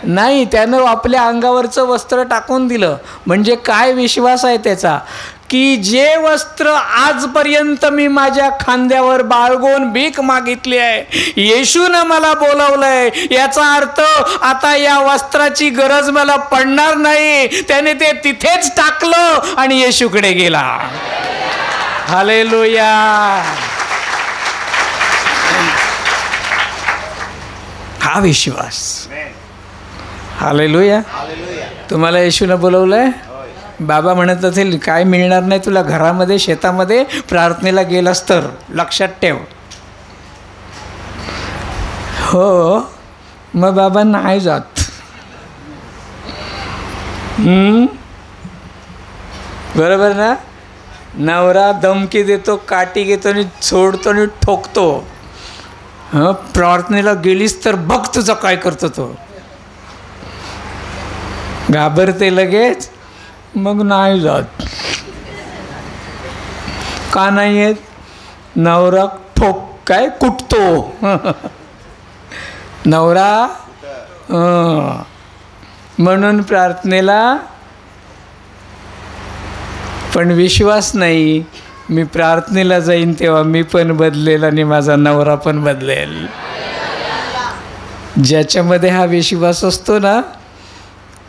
नाही, त्यानं आपल्या अंगावरचं वस्त्र टाकून दिलं. म्हणजे काय विश्वास आहे त्याचा, की जे वस्त्र आजपर्यंत मी माझ्या खांद्यावर बाळगून भीक मागितली आहे, येशूनं मला बोलावलंय, याचा अर्थ आता या वस्त्राची गरज मला पडणार नाही. त्याने ते तिथेच टाकलं आणि येशूकडे गेला. हालेलुया. हा विश्वास. हालेलुया. तुम्हाला येशूनं बोलवलंय. बाबा म्हणत असेल काय मिळणार नाही तुला घरामध्ये, शेतामध्ये, प्रार्थनेला गेलास तर, लक्षात ठेव. हो, मग बाबा नाही जात. बरोबर ना? नवरा धमकी देतो, काठी घेतो आणि सोडतो आणि ठोकतो. प्रार्थनेला गेलीस तर बघ तुझं काय करतो तो. घाबरते लगेच, मग नाही जात. का नाही येत? नवरा ठोक काय कुटतो. नवरा म्हणून प्रार्थनेला. पण विश्वास नाही, मी प्रार्थनेला जाईन तेव्हा मी पण बदलेल आणि माझा नवरा पण बदलेल. ज्याच्यामध्ये हा विश्वास असतो ना,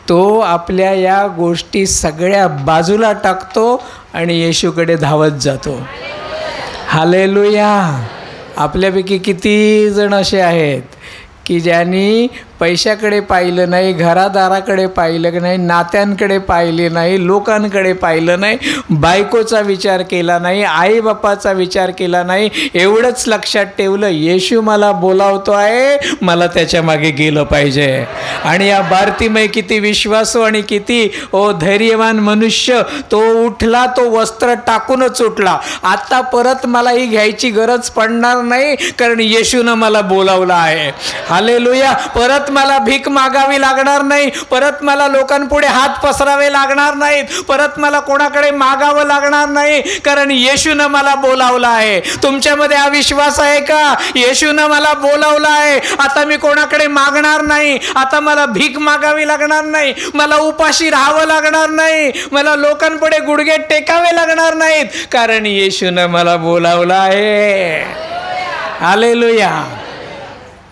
तो आपल्या या गोष्टी सगळ्या बाजूला टाकतो आणि येशूकडे धावत जातो. हालेलुया. आपल्यापैकी किती जण असे आहेत की ज्यांनी पैशाकडे पाहिलं नाही, घरादाराकडे पाहिलं नाही, नात्यांकडे पाहिले नाही, लोकांकडे पाहिलं नाही, बायकोचा विचार केला नाही, आईबापाचा विचार केला नाही. एवढंच लक्षात ठेवलं, येशू मला बोलावतो आहे, मला त्याच्या मागे गेलं पाहिजे. आणि या बारतीमय किती विश्वासू आणि किती धैर्यवान मनुष्य. तो उठला, तो वस्त्र टाकूनच उठला. आता परत मला ही घ्यायची गरज पडणार नाही, कारण येशूनं मला बोलावलं आहे. हालेलुया. परत मला भीक मागावी लागणार नाही, परत मला लोकांपुढे हात पसरावे लागणार नाहीत, परत मला कोणाकडे मागावं लागणार नाही, कारण येशूनं मला बोलावलं आहे. तुमच्यामध्ये हा विश्वास आहे का? येशूनं मला बोलावलं आहे, आता मी कोणाकडे मागणार नाही, आता मला भीक मागावी लागणार नाही, मला उपाशी राहावं लागणार नाही, मला लोकांपुढे गुडघे टेकावे लागणार नाहीत, कारण येशूनं मला बोलावलं आहे. हालेलुया.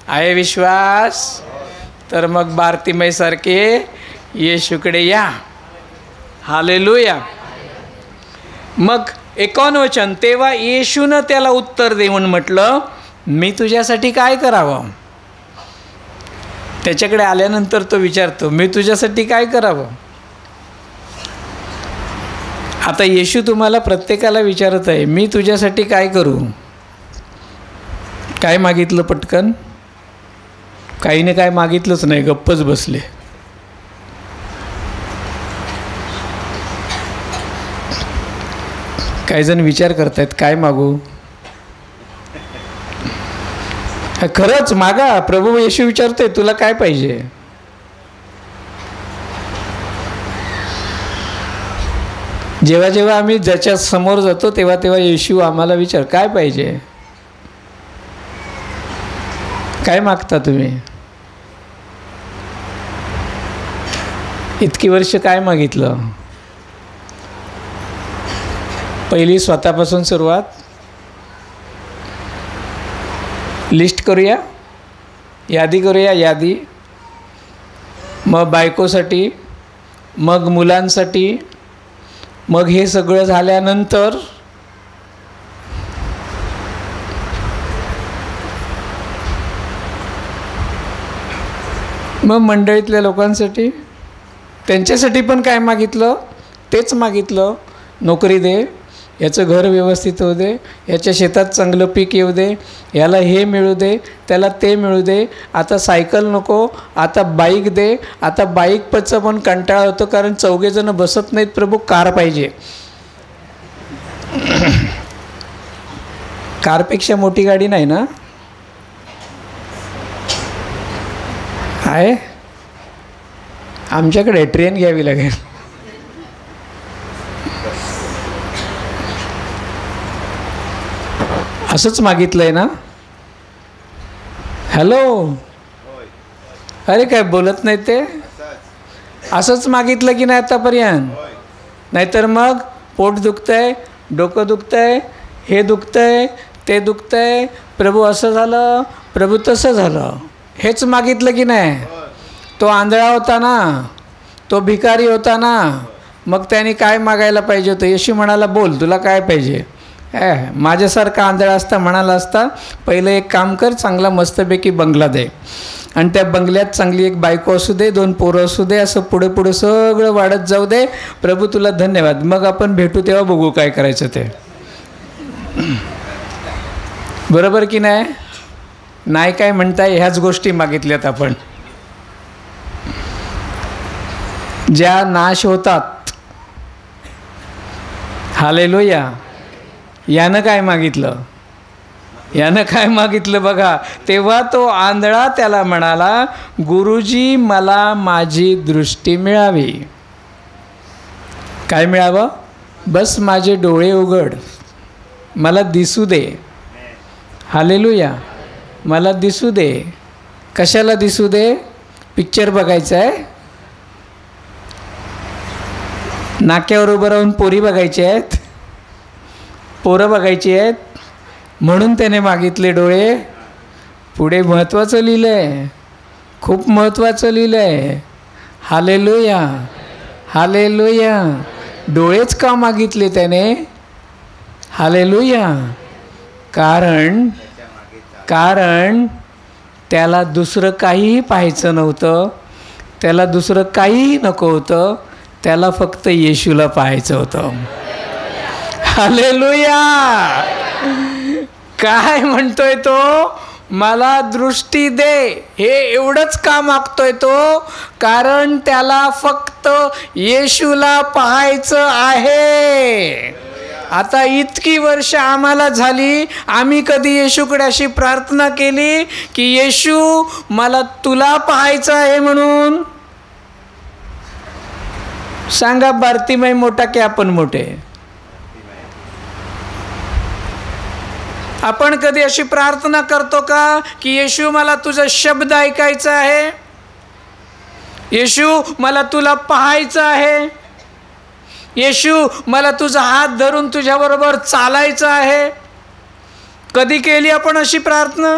आहे विश्वास? तर मग बारतीमयसारखे येशूकडे या. हालेलुया. मग 51 वचन, तेव्हा येशूनं त्याला उत्तर देऊन म्हटलं, मी तुझ्यासाठी काय करावं? त्याच्याकडे आल्यानंतर तो विचारतो, मी तुझ्यासाठी काय करावं? आता येशू तुम्हाला प्रत्येकाला विचारत आहे, मी तुझ्यासाठी काय करू? काय मागितलं पटकन? काहीने काय मागितलंच नाही, गप्पच बसले. काही जण विचार करतायत काय मागू. खरंच मागा. प्रभू येशू विचारतोय, तुला काय पाहिजे? जेव्हा जेव्हा आम्ही ज्याच्या समोर जातो तेव्हा तेव्हा येशू आम्हाला विचार, काय पाहिजे? काय मागता तुम्ही? इतकी वर्ष काय मागितलं? पहिली स्वतःपासून सुरुवात. लिस्ट करूया, यादी करूया, यादी. मग बायकोसाठी, मग मुलांसाठी, मग हे सगळं झाल्यानंतर मग मंडळीतल्या लोकांसाठी, त्यांच्यासाठी पण काय मागितलं? तेच मागितलं, नोकरी दे, याचं घर व्यवस्थित होऊ दे, याच्या शेतात चांगलं पीक येऊ दे, याला हे मिळू दे, त्याला ते मिळू दे. आता सायकल नको, आता बाईक दे. आता बाईकचं पण कंटाळा होतो, कारण 4 जण बसत नाहीत. प्रभू कार पाहिजे. कारपेक्षा मोठी गाडी नाही ना आहे? आमच्याकडे ट्रेन घ्यावी लागेल. असंच मागितलंय ना? हॅलो, अरे काय बोलत नाही ते? असंच मागितलं की नाही आतापर्यंत? नाहीतर मग पोट दुखतंय, डोकं दुखतंय, हे दुखतंय, ते दुखतंय, प्रभू असं झालं, प्रभू तसं झालं, हेच मागितलं की नाही? तो आंधळा होता ना, तो भिकारी होता ना, मग त्याने काय मागायला पाहिजे होतं? येशू म्हणाला, बोल तुला काय पाहिजे? माझ्यासारखा आंधळा असता म्हणाला असता, पहिलं एक काम कर, चांगला मस्तपैकी बंगला दे, आणि त्या बंगल्यात चांगली एक बायको असू दे, 2 पोरं असू दे, असं पुढे पुढे सगळं वाढत जाऊ दे. प्रभू तुला धन्यवाद, मग आपण भेटू तेव्हा बघू काय करायचं ते. बरोबर की नाही? नाही काय म्हणताय? ह्याच गोष्टी मागितल्यात आपण, ज्या नाश होतात. हालेलुया. यानं काय मागितलं? यानं काय मागितलं बघा. तेव्हा तो आंधळा त्याला म्हणाला, गुरुजी मला माझी दृष्टी मिळावी. काय मिळावं? बस माझे डोळे उघड, मला दिसू दे. हालेलुया. मला दिसू दे. कशाला दिसू दे? पिक्चर बघायचा आहे? नाक्यावर उभं राहून पोरी बघायची आहेत? पोरं बघायची आहेत? म्हणून त्याने मागितले डोळे. पुढे महत्त्वाचं लिहिलं आहे, खूप महत्त्वाचं लिहिलं आहे. Hallelujah, hallelujah. डोळेच का मागितले त्याने? हालेलुया. कारण त्याला दुसरं काहीही पाहायचं नव्हतं, त्याला दुसरं काहीही नको होतं, त्याला फक्त येशूला पाहायचं होतं. हालेलुया. काय म्हणतोय तो? मला दृष्टी दे. हे एवढंच का मागतोय तो? कारण त्याला फक्त येशूला पाहायचं आहे. आता इतकी वर्ष आम्हाला झाली, आम्ही कधी येशूकडे अशी प्रार्थना केली की येशू मला तुला पाहायचं आहे म्हणून? सांगा, बार्तिमेय मोठा की आपण मोठे? आपण कधी अशी प्रार्थना करतो का की येशू मला तुझा शब्द ऐकायचा आहे, येशू मला तुला पाहायचं आहे, येशू मला तुझा हात धरून तुझ्याबरोबर चालायचं आहे? कधी केली आपण अशी प्रार्थना?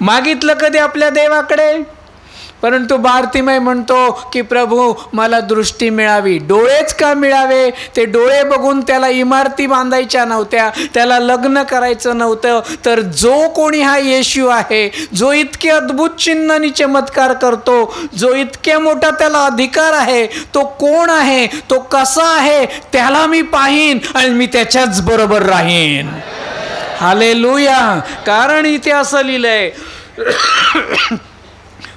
मागितलं कधी आपल्या देवाकडे? परंतु बार्तिमेय म्हणतो की प्रभू मला दृष्टी मिळावी. डोळेच का मिळावे? ते डोळे बघून त्याला इमारती बांधायच्या नव्हत्या, त्याला लग्न करायचं नव्हतं, तर जो कोणी हा येशू आहे, जो इतके अद्भुत चिन्ह आणि चमत्कार करतो, जो इतक्या मोठा त्याला अधिकार आहे, तो कोण आहे, तो कसा आहे, त्याला मी पाहीन आणि मी त्याच्याच बरोबर राहीन. हालेलुया. कारण इथे असं लिहिलंय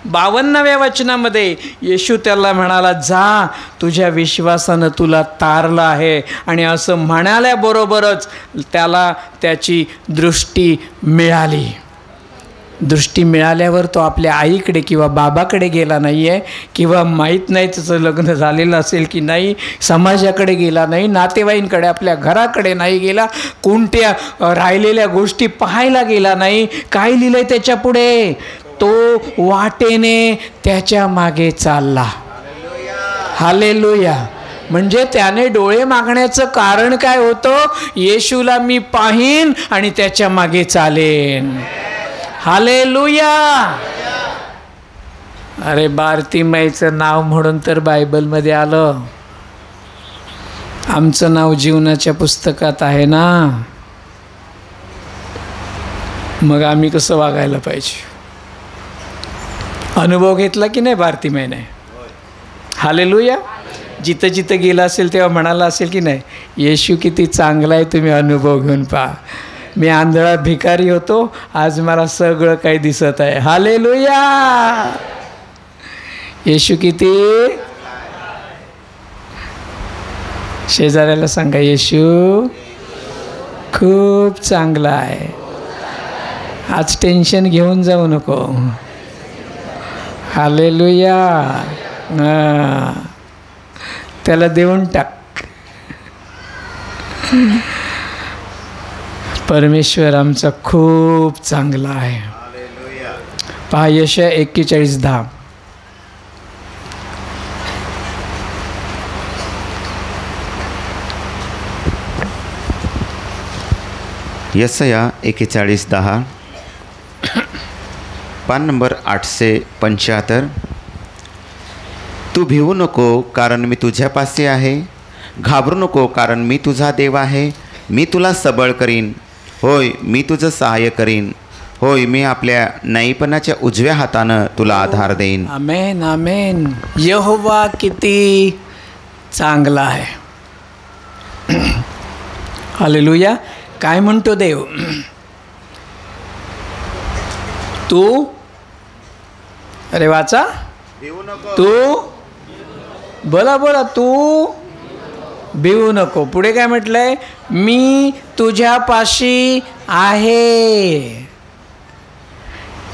52व्या वचनामध्ये, येशू त्याला म्हणाला, जा तुझ्या विश्वासानं तुला तारलं आहे. आणि असं म्हणाल्याबरोबरच त्याला त्याची दृष्टी मिळाली. दृष्टी मिळाल्यावर तो आपल्या आईकडे किंवा बाबाकडे गेला नाही आहे, किंवा माहीत नाही त्याचं लग्न झालेलं असेल की नाही, समाजाकडे गेला नाही, नातेवाईंकडे आपल्या घराकडे नाही गेला, कोणत्या राहिलेल्या गोष्टी पाहायला गेला नाही. काय लिहिलंय त्याच्या पुढे? तो वाटेने त्याच्या मागे चालला. हालेलुया. म्हणजे त्याने डोळे मागण्याचं कारण काय होतं? येशूला मी पाहीन आणि त्याच्या मागे चालेन. हालेलुया. अरे बार्तिमेयचं नाव म्हणून तर बायबलमध्ये आलं, आमचं नाव जीवनाच्या पुस्तकात आहे ना. मग आम्ही कसं वागायला पाहिजे? अनुभव घेतला की नाही बार्तिमेयने? हालेलुया. जिथं जिथं गेला असेल तेव्हा म्हणाला असेल की नाही, येशू किती चांगला आहे तुम्ही अनुभव घेऊन पहा. मी आंधळा भिकारी होतो, आज मला सगळं काही दिसत आहे. हालेलुया. येशू किती. शेजाऱ्याला सांगा, येशू खूप चांगला आहे. आज टेन्शन घेऊन जाऊ नको. हालेलुया. त्याला देऊन टाक. परमेश्वर आमचा खूप चांगला आहे. पहा यशाया 41:10. यशाया 41:10, पान नंबर 875. तू भिवू नको, कारण मी तुझ्यापाशी आहे. घाबरू नको, कारण मी तुझा देव आहे. मी तुला सबळ करीन. होय, मी तुझं सहाय्य करीन. होय, मी आपल्या न्यायीपणाच्या उजव्या हातानं तुला आधार देईन. आमेन, आमेन. यहोवा किती चांगला आहे. हालेलुया. काय म्हणतो देव? तू, अरे वाचा, तू बोला बोला, तू भिवू नको. पुढे काय म्हटलंय? मी तुझ्यापाशी आहे.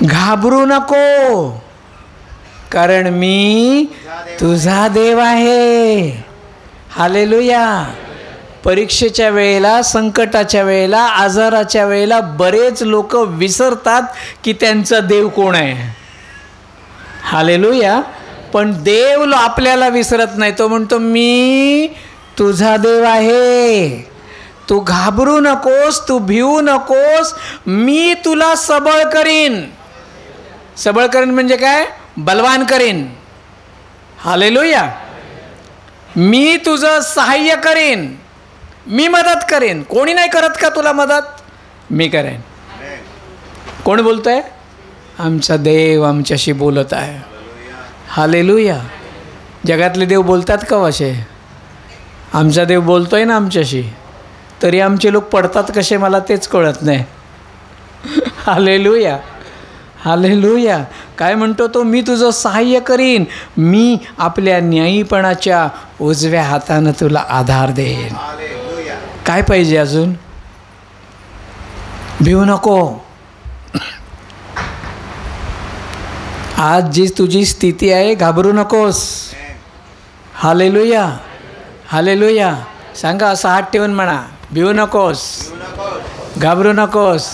घाबरू नको, कारण मी तुझा देव आहे. हालेलुया. परीक्षेच्या वेळेला, संकटाच्या वेळेला, आजाराच्या वेळेला बरेच लोक विसरतात की त्यांचा देव कोण आहे. हालेलुया. पण देव आपल्याला विसरत नाही. तो म्हणतो, मी तुझा देव आहे. तू घाबरू नकोस, तू भिवू नकोस, मी तुला सबळ करीन. सबळ करीन म्हणजे काय? बलवान करीन. हालेलुया. मी तुझं सहाय्य करीन, मी मदत करीन. कोणी नाही करत का तुला मदत? मी करेन. कोण बोलतोय? आमचा देव आमच्याशी बोलत आहे. हालेलुया. जगातले देव बोलतात का असे? आमचा देव बोलतोय ना आमच्याशी, तरी आमचे लोक पडतात कसे मला तेच कळत नाही. हालेलुया. हालेलुया. काय म्हणतो तो? मी तुझं सहाय्य करीन, मी आपल्या न्यायीपणाच्या उजव्या हातानं तुला आधार देईन. काय पाहिजे अजून? भिवू नको. आज जी तुझी स्थिती आहे, घाबरू नकोस. हालेलुया. हालेलुया. सांगा, असं हात ठेवून म्हणा, भिवू नकोस, घाबरू नकोस.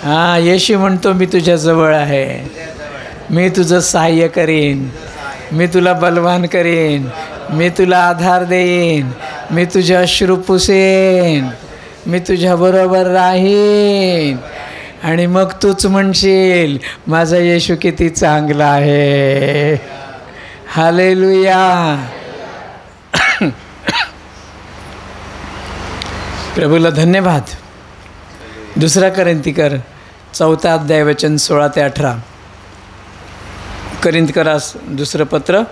हां, येशू म्हणतो, मी तुझ्या जवळ आहे. मी तुझं सहाय्य करीन, मी तुला बलवान करीन, मी तुला आधार देईन, मी तुझ्या अश्रू पुसेन, मी तुझ्याबरोबर राहीन. आणि मग तूच म्हणशील, माझा येशू किती चांगला आहे. हालेलुया. प्रभूला धन्यवाद. 2 कोरिंथीकर 4 अध्याय वचन 16 ते 18. कोरिंथीकरास 2 पत्र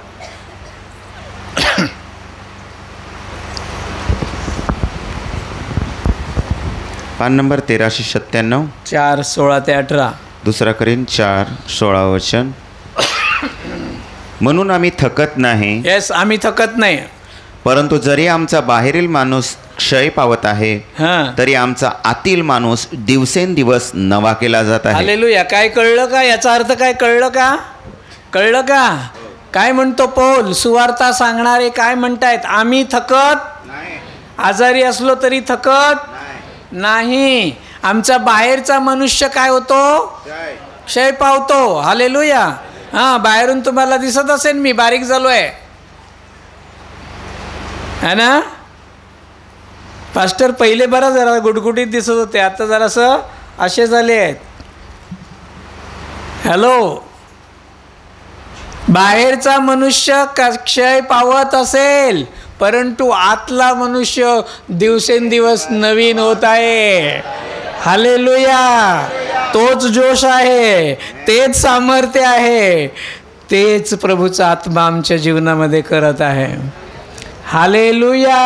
पान नंबर 1397, 4:16 ते 18. 2 कोरिंथ 4:16 वचन. म्हणून आम्ही थकत नाही. येस, आम्ही थकत नाही. परंतु जरी आमचा बाहेरील माणूस क्षय पावत आहे, तरी आमचा आतील माणूस दिवसेंदिवस नवा केला जात आहे. हालेलुया. काय कळलं का? याचा अर्थ काय कळलं का? कळलं का? काय म्हणतो पौल? सुवार्ता सांगणारे काय म्हणतायत? आम्ही थकत आजारी असलो तरी थकत नाही. आमचा बाहेरचा मनुष्य काय होतो? क्षय पावतो. हालेलुया. हां, बाहेरून तुम्हाला दिसत असेल मी बारीक झालो आहे ना. पास्टर पहिले बरं जरा गुटगुटीत दिसत होते, आता जरासं असे झाले आहेत. हॅलो. बाहेरचा मनुष्य क्षय पावत असेल, परंतु आतला मनुष्य दिवसेंदिवस नवीन होत आहे. हालेलुया. तोच जोश आहे, तेच सामर्थ्य आहे, तेच प्रभूचा आत्मा आमच्या जीवनामध्ये करत आहे. हालेलुया.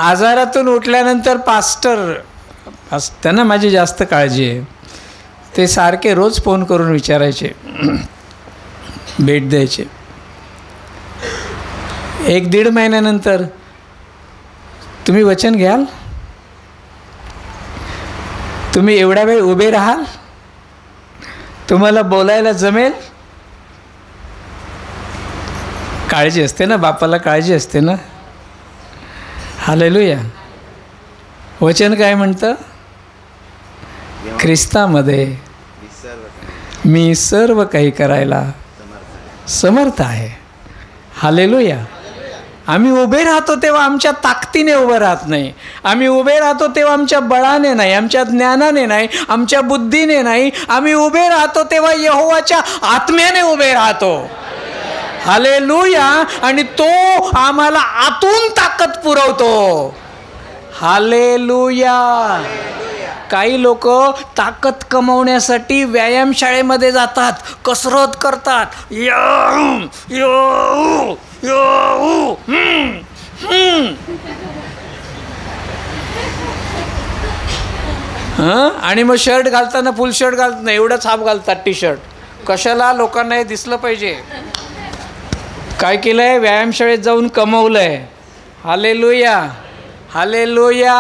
आजारातून उठल्यानंतर पास्टर त्यांना माझी जास्त काळजी आहे, ते सारखे रोज फोन करून विचारायचे, भेट द्यायचे. 1-1.5 महिन्यानंतर तुम्ही वचन घ्याल, तुम्ही एवढ्या वेळ उभे राहाल, तुम्हाला बोलायला जमेल. काळजी असते ना, बापाला काळजी असते ना. हालेलुया. वचन काय म्हणतं? ख्रिस्तामध्ये मी सर्व काही करायला समर्थ आहे. हालेलुया. आम्ही उभे राहतो तेव्हा आमच्या ताकदीने उभं राहत नाही. आम्ही उभे राहतो तेव्हा आमच्या बळाने नाही, आमच्या ज्ञानाने नाही, आमच्या बुद्धीने नाही. आम्ही उभे राहतो तेव्हा यहोवाच्या आत्म्याने उभे राहतो. हालेलुया. आणि तो आम्हाला आतून ताकद पुरवतो. हालेलुया. काही लोक ताकद कमवण्यासाठी व्यायामशाळेमध्ये जातात, कसरत करतात, आणि मग शर्ट घालताना फुल शर्ट घालत नाही, एवढंच हाफ घालतात, टी शर्ट. कशाला? लोकांना हे दिसलं पाहिजे. काय केलंय? व्यायामशाळेत जाऊन कमवलंय. हालेलुया. हालेलुया.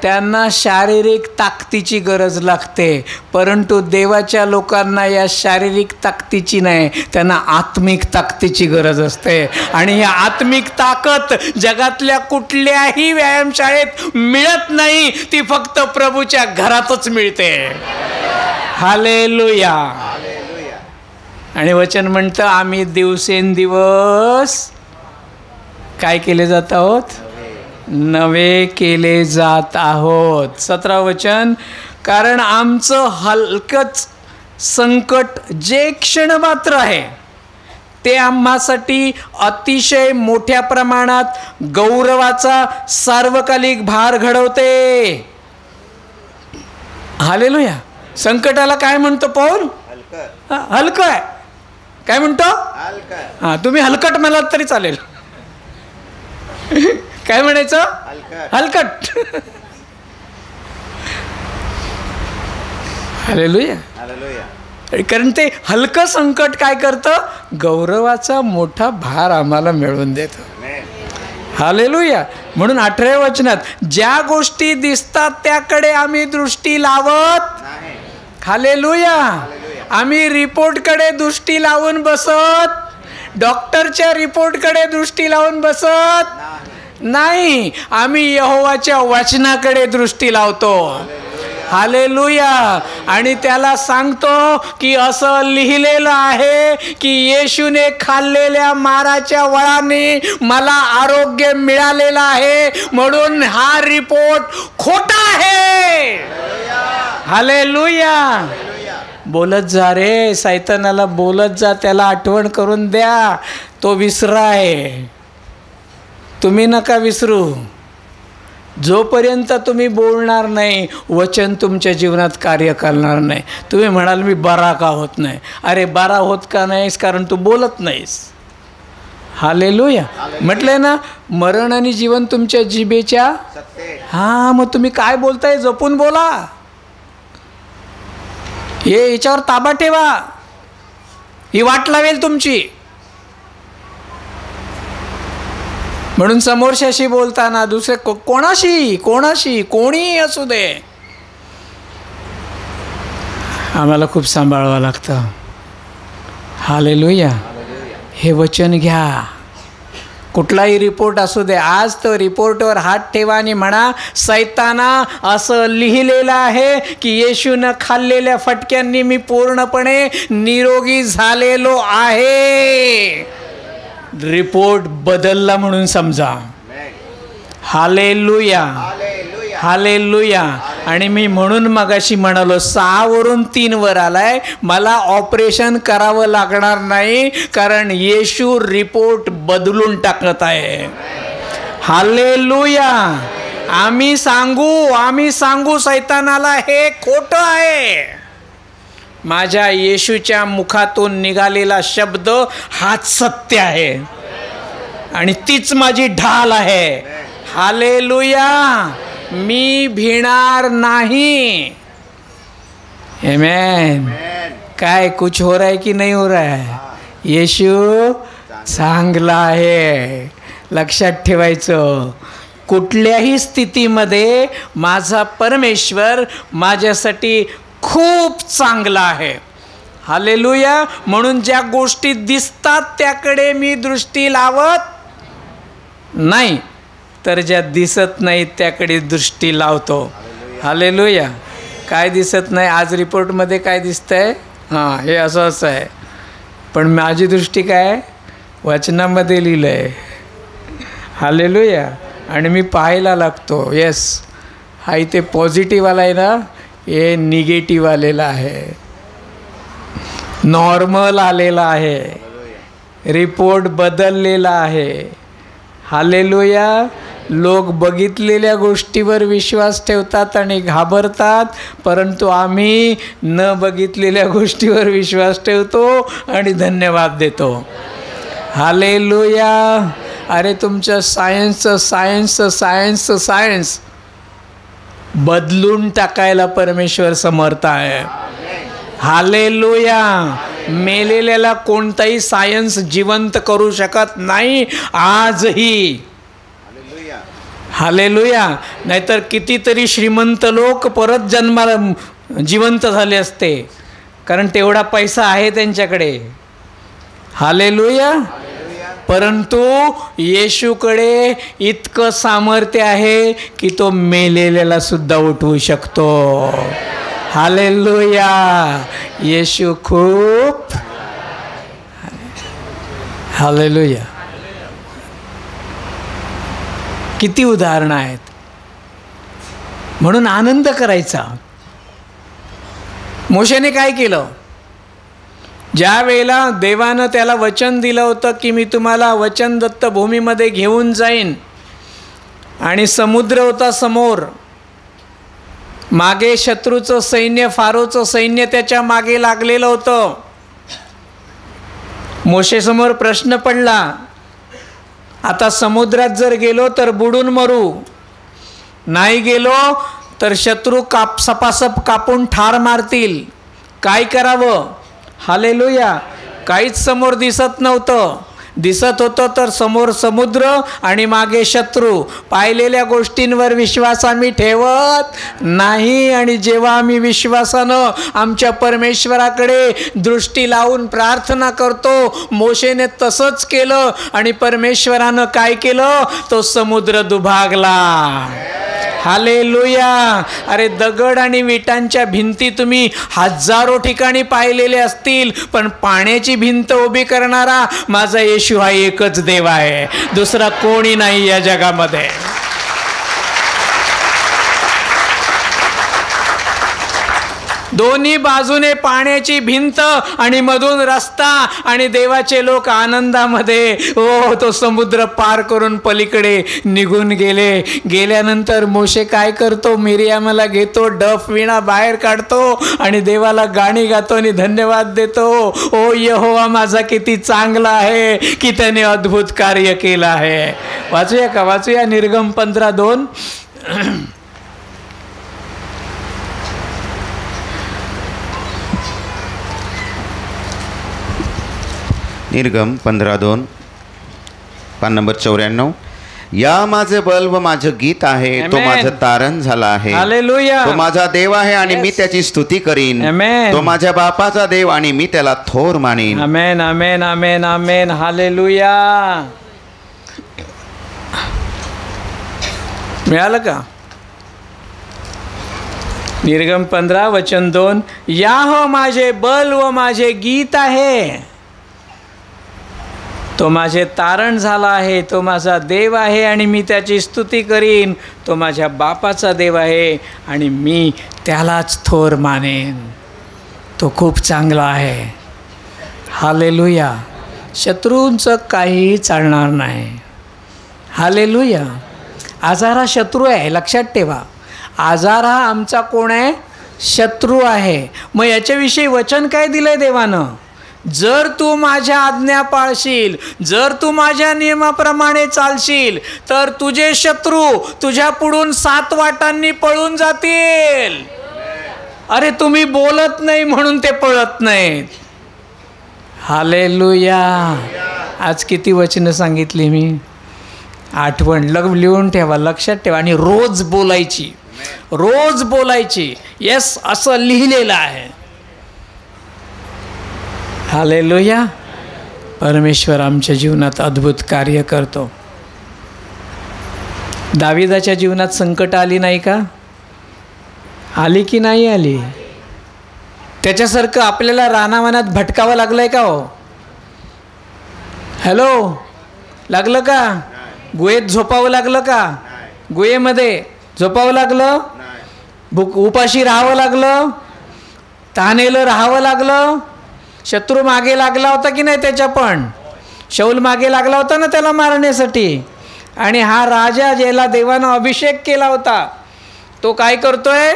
त्यांना शारीरिक ताकदीची गरज लागते, परंतु देवाच्या लोकांना या शारीरिक ताकदीची नाही, त्यांना आत्मिक ताकदीची गरज असते. आणि ही आत्मिक ताकद जगातल्या कुठल्याही व्यायामशाळेत मिळत नाही, ती फक्त प्रभूच्या घरातच मिळते. हालेलुया. आणि वचन म्हणतं आम्ही दिवसेंदिवस काय केले जात आहोत? नवे केले जात आहोत. 17 वचन, कारण आमचं हलकंच संकट जे क्षणमात्र आहे ते आम्हासाठी अतिशय मोठ्या प्रमाणात गौरवाचा सार्वकालिक भार घडवते. हालेलुया. संकटाला काय म्हणतो पौल? हलकं आहे. काय म्हणतो? हां, तुम्ही हलकट म्हणाल तरी चालेल. काय म्हणायचं? हलकट. हालेलुया. कारण ते हलकं संकट काय करतं? गौरवाचा मोठा भार आम्हाला मिळवून देतं. हालेलुया. म्हणून 18व्या वचनात ज्या गोष्टी दिसतात त्याकडे आम्ही दृष्टी लावत. हालेलुया. आम्ही रिपोर्टकडे दृष्टी लावून बसत, डॉक्टरच्या रिपोर्टकडे दृष्टी लावून बसत नाही. आम्ही यहोवाच्या वचनाकडे दृष्टी लावतो. हालेलुया. आणि त्याला सांगतो की असं लिहिलेलं आहे की येशूने खाल्लेल्या माराच्या वळाने मला आरोग्य मिळालेलं आहे, म्हणून हा रिपोर्ट खोटा आहे. हालेलुया. बोलत जा रे, सैतानाला बोलत जा, त्याला आठवण करून द्या. तो विसराय, तुम्ही नका विसरू. जोपर्यंत तुम्ही बोलणार नाही, वचन तुमच्या जीवनात कार्य करणार नाही. तुम्ही म्हणाल मी बरा का होत नाही? अरे बरा होत का नाहीस? कारण तू बोलत नाहीस. हालेलुया. म्हटलंय ना, मरण आणि जीवन तुमच्या जिभेच्या. हां, मग तुम्ही काय बोलताय? जपून बोला. याच्यावर ताबा ठेवा, ही वाट लावेल तुमची. म्हणून समोरच्याशी बोलताना, दुसरे कोणाशी कोणी असू दे, आम्हाला खूप सांभाळावं लागतं. हालेलुया. हे वचन घ्या. कुठलाही रिपोर्ट असू दे, आज तो रिपोर्टवर हात ठेवा आणि म्हणा, सैताना असं लिहिलेलं आहे की येशूनं खाल्लेल्या फटक्यांनी मी पूर्णपणे निरोगी झालेलो आहे. रिपोर्ट बदलला म्हणून समजा. हालेलुया. हालेलुया. आणि मी म्हणून मगाशी म्हणालो 6 वरून 3 वर आलाय. मला ऑपरेशन करावं लागणार नाही, कारण येशू रिपोर्ट बदलून टाकत आहे. हालेलुया. आम्ही सांगू सैतानाला हे खोटं आहे. माझ्या येशूच्या मुखातून निघालेला शब्द हाच सत्य आहे आणि तीच माझी ढाल आहे. हालेलुया. मी भिणार नाही. आमेन. काय कुछ हो रहा है की नहीं हो रहा है? येशू चांगला आहे. लक्षात ठेवायचं. कुठल्याही स्थितीमध्ये माझा परमेश्वर माझ्यासाठी खूप चांगला आहे. हालेलुया. म्हणून ज्या गोष्टी दिसतात त्याकडे मी दृष्टी लावत नाही, तर ज्या दिसत नाहीत त्याकडे दृष्टी लावतो. हालेलुया. काय दिसत नाही? आज रिपोर्टमध्ये काय दिसतंय? हां, हे असं असं आहे, पण माझी दृष्टी काय? वचनामध्ये लिहिलं आहे. हालेलुया. आणि मी पाहायला लागतो. येस, हा इथे पॉझिटिव्ह आला आहे ना, हे निगेटिव्ह आलेला आहे, नॉर्मल आलेला आहे, रिपोर्ट बदललेला आहे. हालेलुया. लोक बघितलेल्या गोष्टीवर विश्वास ठेवतात आणि घाबरतात, परंतु आम्ही न बघितलेल्या गोष्टीवर विश्वास ठेवतो आणि धन्यवाद देतो. हालेलुया. अरे तुमच्या सायन्स बदलून टाकायला परमेश्वर समर्थ आहे. हालेलुया. मेलेल्याला कोणताही सायन्स जिवंत करू शकत नाही आजही. हालेलुया. नाहीतर कितीतरी श्रीमंत लोक परत जन्माला जिवंत झाले असते, कारण तेवढा पैसा आहे त्यांच्याकडे. हालेलुया. परंतु येशूकडे इतकं सामर्थ्य आहे की तो मेलेल्याला सुद्धा उठवू शकतो. हालेलुया. येशू खूप. हालेलुया. किती उदाहरणं आहेत. म्हणून आनंद करायचा. मोशेने काय केलं? ज्या वेळेला देवानं त्याला वचन दिलं होतं की मी तुम्हाला वचनदत्त भूमीमध्ये घेऊन जाईन, आणि समुद्र होता समोर, मागे शत्रूचं सैन्य, फारोचं सैन्य त्याच्या मागे लागलेलं होतं. मोशेसमोर प्रश्न पडला, आता समुद्रात जर गेलो तर बुडून मरू, नाही गेलो तर शत्रू सपासप कापून ठार मारतील, काय करावं? हालेलुया. काहीच समोर दिसत नव्हतं. दिसत होतं तर समोर समुद्र आणि मागे शत्रू. पाहिलेल्या गोष्टींवर विश्वास आम्ही ठेवत नाही, आणि जेव्हा आम्ही विश्वासानं आमच्या परमेश्वराकडे दृष्टी लावून प्रार्थना करतो, मोशेने तसंच केलं आणि परमेश्वरानं काय केलं? तो समुद्र दुभागला. हालेलुया. अरे दगड आणि विटांच्या भिंती तुम्ही हजारो ठिकाणी पाहिलेले असतील, पण पाण्याची भिंत उभी करणारा माझा येशू हा एकच देव आहे, दुसरा कोणी नाही या जगामध्ये. दोन्ही बाजूने पाण्याची भिंत आणि मधून रस्ता, आणि देवाचे लोक आनंदामध्ये ओ तो समुद्र पार करून पलीकडे निघून गेले. गेल्यानंतर मोशे काय करतो? मिरियामला घेतो, डफ विणा बाहेर काढतो आणि देवाला गाणी गातो आणि धन्यवाद देतो. ओ यहोवा माझा किती चांगला आहे की त्याने अद्भुत कार्य केलं आहे. वाचूया का? वाचूया निर्गम 15:2. निर्गम 15:2, पान नंबर 94. या माझे बल व माझं गीत आहे, तो माझं तारण झाला आहे. हालेलुया. तो माझा देव आहे आणि मी त्याची स्तुती करीन. तो माझ्या बापाचा देव आणि मी त्याला थोर मानीन. आमेन, आमेन, आमेन, आमेन. हालेलुया. मिळालं का? निर्गम 15:2. याह माझे बल व माझे गीत आहे, तो माझे तारण झाला आहे, तो माझा देव आहे आणि मी त्याची स्तुती करीन. तो माझ्या बापाचा देव आहे आणि मी त्यालाच थोर मानेन. तो खूप चांगला आहे. हालेलुया. शत्रूंचं काहीही चालणार नाही. हालेलुया. आजार हा शत्रू आहे, लक्षात ठेवा. आजार हा आमचा कोण आहे? शत्रू आहे. मग याच्याविषयी वचन काय दिलंय देवानं? जर तू माझ्या आज्ञा पाळशील, जर तू माझ्या नियमाप्रमाणे चालशील, तर तुझे शत्रू तुझ्या पुढून 7 वाटांनी पळून जातील. अरे तुम्ही बोलत नाही म्हणून ते पळत नाहीत. हालेलुया. आज किती वचनं सांगितली मी. आठवण लिहून ठेवा, लक्षात ठेवा आणि रोज बोलायची, रोज बोलायची. येस, असं लिहिलेलं आहे. हालेलुया. परमेश्वर आमच्या जीवनात अद्भुत कार्य करतो. दाविदाच्या जीवनात संकट आली नाही का? आली की नाही आली? त्याच्यासारखं आपल्याला रानावनात भटकावं लागलंय का हो? हॅलो, लागलं का? गुहेत झोपावं लागलं का? गुहेमध्ये झोपावं लागलं? उपाशी राहावं लागलं? तहानेलं राहावं लागलं? शत्रू मागे लागला होता की नाही? त्याच्या पण शौल मागे लागला होता ना त्याला मारण्यासाठी. आणि हा राजा ज्याला देवानं अभिषेक केला होता तो काय करतोय?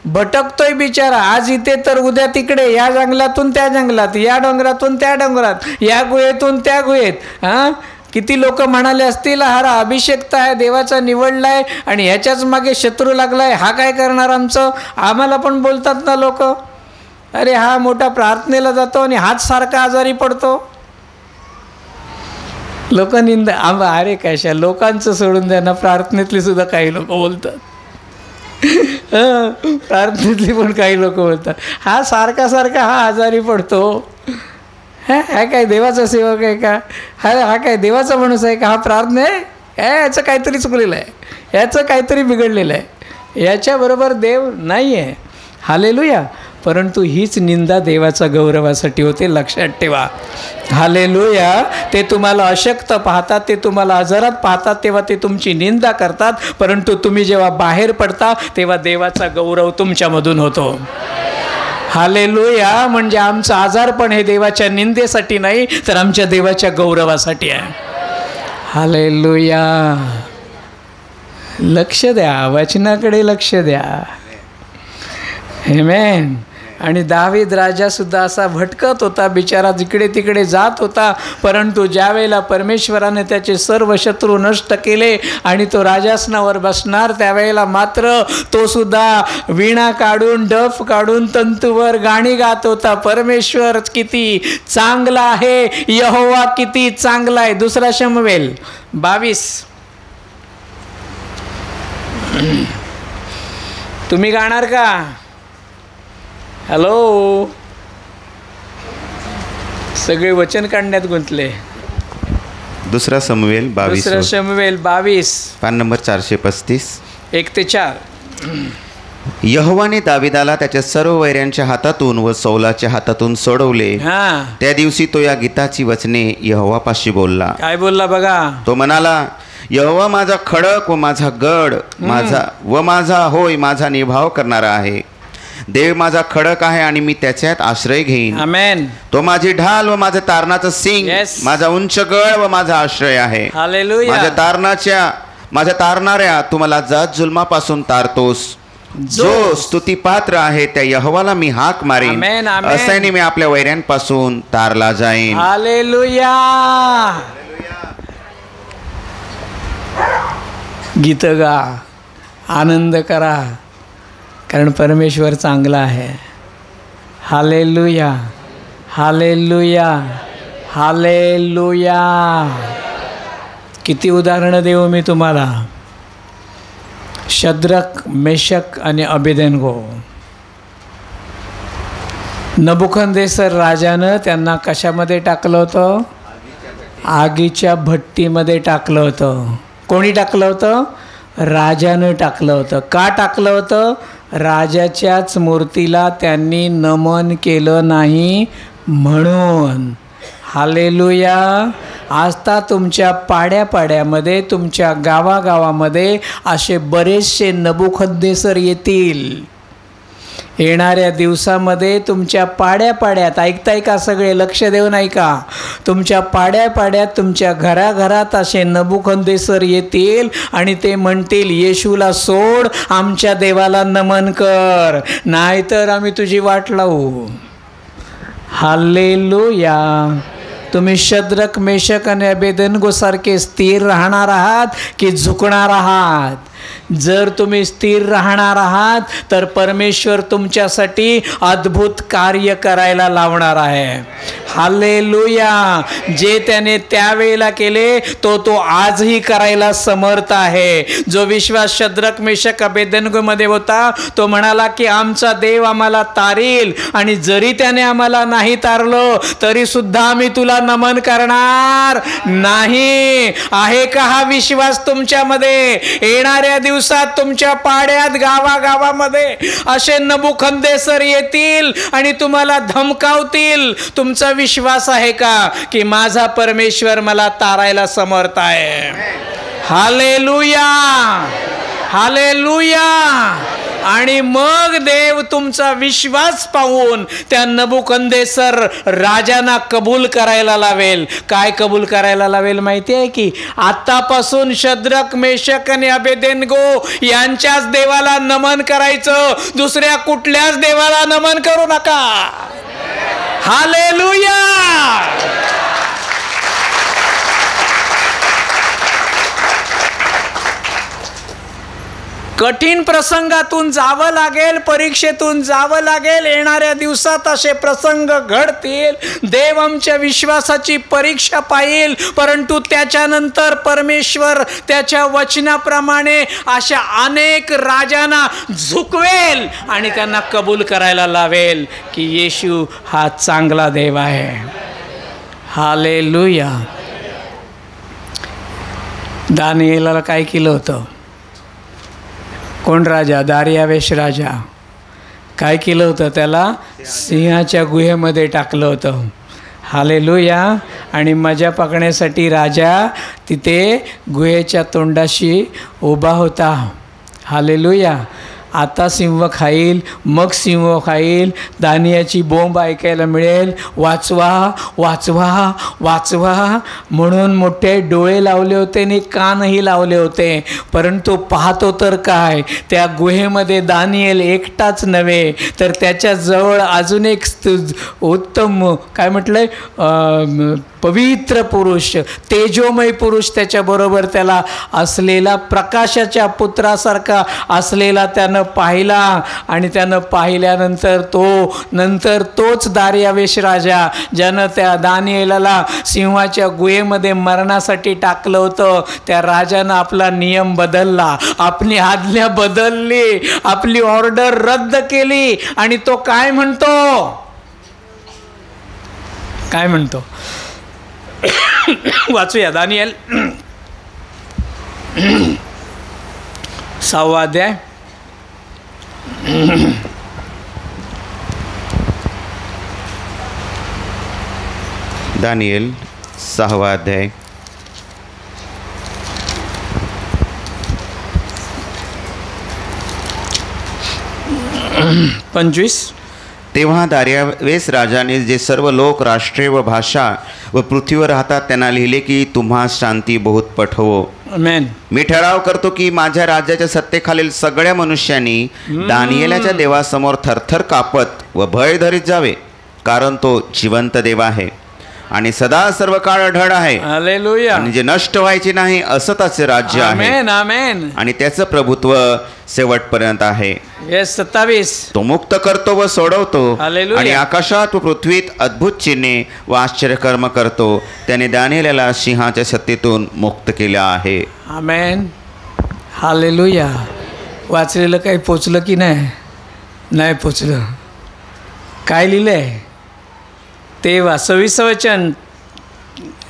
भटकतोय बिचारा. आज इथे तर उद्या तिकडे, या जंगलातून त्या जंगलात, या डोंगरातून त्या डोंगरात, या गुहेतून त्या गुहेत. हां, किती लोक म्हणाले असतील हा अभिषेक्त आहे, देवाचा निवडला आहे आणि ह्याच्याच मागे शत्रू लागला आहे, हा काय करणार आमचं? आम्हाला पण बोलतात ना लोक, अरे हा मोठा प्रार्थनेला जातो आणि हाच सारखा आजारी पडतो. लोक अरे कशा लोकांचं सोडून द्या ना, प्रार्थनेतली सुद्धा काही लोक बोलतात. प्रार्थनेतली पण काही लोक बोलतात हा सारखा हा आजारी पडतो. हा काय देवाचा सेवक आहे का? हा काय देवाचा माणूस आहे का? हा प्रार्थना आहे? याचं काहीतरी चुकलेलं आहे, याचं काहीतरी बिघडलेलं आहे, याच्याबरोबर देव नाही आहे. हालेलुया. परंतु हीच निंदा देवाच्या गौरवासाठी होते, लक्षात ठेवा. हालेलुया. ते तुम्हाला अशक्त पाहतात, ते तुम्हाला आजारात पाहतात, तेव्हा ते तुमची निंदा करतात. परंतु तुम्ही जेव्हा बाहेर पडता तेव्हा देवाचा गौरव तुमच्यामधून होतो. हालेलुया. म्हणजे आमचं आजारपण हे देवाच्या निंदेसाठी नाही, तर आमच्या देवाच्या गौरवासाठी आहे. हालेलुया. लक्ष द्या, वचनाकडे लक्ष द्या. आमेन. आणि दावीद राजासुद्धा असा भटकत होता बिचारा, जिकडे तिकडे जात होता. परंतु ज्यावेळेला परमेश्वराने त्याचे सर्व शत्रू नष्ट केले आणि तो राजासनावर बसणार, त्यावेळेला मात्र तो सुद्धा वीणा काढून, डफ काढून तंतूवर गाणी गात होता. परमेश्वर किती चांगला आहे, यहोवा किती चांगला आहे. 2 शमूएल 22. तुम्ही गाणार का? हॅलो, सगळे वचन काढण्यात गुंतले. 2 शमूएल 22. 2 शमूएल 22 पान नंबर 435 1-4. यहोवाने दाविदाला त्याच्या सर्व वैऱ्यांच्या हातातून व सौलाच्या हातातून सोडवले. त्या दिवशी तो या गीताची वचने यहोवापाशी बोलला. काय बोलला बघा? तो म्हणाला, यहोवा माझा खडक व माझा गड, माझा निभाव करणारा आहे. देव माझा खडक आहे आणि मी त्याच्यात आश्रय घेईन. आमेन. तो माझी ढाल व माझं तारणाचं सिंग, माझा उंच गळ व माझा आश्रय आहे. हालेलुया. माझ्या तारणाऱ्या तू मला जात जुलमापासून तारतोस. जो स्तुती पात्र आहे त्या यहोवाला मी हाक मारीन. असाने मी आपल्या वैऱ्यांपासून तारला जाईन. हालेलुया. गीत गा, आनंद करा, कारण परमेश्वर चांगला आहे. हालेलुया. हालेलुया. हालेलुया. किती उदाहरणं देऊ मी तुम्हाला. शद्रक, मेशक आणि अबेदनेगो. नबुकदनेस्सर राजानं त्यांना कशामध्ये टाकलं होतं? आगीच्या भट्टीमध्ये टाकलं होतं. कोणी टाकलं होतं? राजानं टाकलं होतं. का टाकलं होतं? राजाच्याच मूर्तीला त्यांनी नमन केलं नाही म्हणून. हालेलुया. आता तुमच्या पाड्यापाड्यामध्ये, तुमच्या गावागावामध्ये असे बरेचसे नबुकदनेस्सर येतील. येणाऱ्या दिवसामध्ये तुमच्या पाड्यापाड्यात, ऐकताय का सगळे? लक्ष देऊन ऐका. तुमच्या पाड्यापाड्यात, तुमच्या घराघरात असे नबुकदनेस्सर येतील आणि ते म्हणतील, येशूला सोड, आमच्या देवाला नमन कर, नाहीतर आम्ही तुझी वाट लावू. हालेलुया. तुम्ही शद्रक, मेशक आणि अबेदनगो सारखे स्थिर राहणार आहात की झुकणार आहात? जर तुम्ही स्थिर राहणार आहात तर परमेश्वर तुमच्यासाठी अद्भुत कार्य करायला लावणार आहे. हालेलुया. जे त्याने त्यावेळेला केले तो आजही करायला समर्थ आहे. जो विश्वास शद्रक, मेशक, अबेदनगोमध्ये होता तो म्हणाला की आमचा देव आम्हाला तारील, आणि जरी त्याने आम्हाला नाही तारलो तरी सुद्धा आम्ही तुला नमन करणार नाही. आहे का हा विश्वास तुमच्यामध्ये? येणाऱ्या दिवसात तुमच्या पाड्यात, गावागावामध्ये असे नबुकदनेस्सर येतील आणि तुम्हाला धमकावतील. तुमचा विश्वास आहे का की माझा परमेश्वर मला तारायला समर्थ आहे? Hallelujah, hallelujah. आणि मग देव तुमचा विश्वास पाहून त्या नबुकदनेस्सर राजांना कबूल करायला लावेल. काय कबूल करायला लावेल माहिती आहे की? आतापासून शद्रक, मेशक आणि अबेदेनगो यांच्याच देवाला नमन करायचं, दुसऱ्या कुठल्याच देवाला नमन करू नका. हालेलुया. कठीण प्रसंगातून जावं लागेल, परीक्षेतून जावं लागेल. येणाऱ्या दिवसात असे प्रसंग घडतील. देव आमच्या विश्वासाची परीक्षा पाहिल, परंतु त्याच्यानंतर परमेश्वर त्याच्या वचनाप्रमाणे अशा अनेक राजांना झुकवेल आणि त्यांना कबूल करायला लावेल की येशू हा चांगला देव आहे. हालेलुया. दानिएलला काय केलं होतं? कोण राजा? दारियावेश राजा. काय केलं होतं? त्याला सिंहाच्या गुहेमध्ये टाकलं होतं. हालेलुया. आणि मजा पाकण्यासाठी राजा तिथे गुहेच्या तोंडाशी उभा होता. हालेलुया. आता सिंह खाईल, मग सिंह खाईल. दानियाची बोंब ऐकायला मिळेल, वाचवा वाचवा वाचवा म्हणून मोठे डोळे लावले होते आणि कानही लावले होते. परंतु पाहतो तर काय, त्या गुहेमध्ये दानिएल एकटाच नव्हे तर त्याच्याजवळ अजून एक उत्तम काय म्हटलंय, पवित्र पुरुष, तेजोमय पुरुष त्याच्याबरोबर त्याला असलेला, प्रकाशाच्या पुत्रासारखा असलेला त्यानं पाहिला. आणि त्यानं पाहिल्यानंतर तोच दारियावेश राजा ज्यानं त्या दानिएलला सिंहाच्या गुहेमध्ये मरणासाठी टाकलं होतं, त्या राजानं आपला नियम बदलला, आपली आज्ञा बदलली, आपली ऑर्डर रद्द केली. आणि तो काय म्हणतो? काय म्हणतो? वाचूया. दानिएल 6वा अध्याय. दानिएल 6वा अध्याय. तेव्हा दारियावेश राजाने जे सर्व लोक, राष्ट्रे व भाषा व पृथ्वीवर राहतात त्यांना लिहिले की तुम्हा शांती बहुत पठवो. आमेन. मी ठराव करतो की माझ्या राज्याच्या सत्तेखालील सगळ्या मनुष्यांनी दानिएलाच्या देवासमोर थरथर कापत व भय धरीत जावे, कारण तो जिवंत देव आहे आणि सदा सर्व काळ ढळ आहे. हालेलुया. आणि जे नष्ट व्हायचे नाही असं त्याचे राज्य आहे. आमेन, आमेन. आणि त्याचं प्रभुत्व शेवटपर्यंत आहे. 27. तो मुक्त करतो व सोडवतो. हालेलुया. आणि आकाशात व पृथ्वीत अद्भुत चिन्हे व आश्चर्यकर्म करतो. त्याने दानिएलाला सिंहाच्या सत्तेतून मुक्त केले आहे. आमेन. हालेलुया. वाचलेलं काही पोचलं की नाही? नाही पोचलं. काय लिहिलंय ते 26 वचन.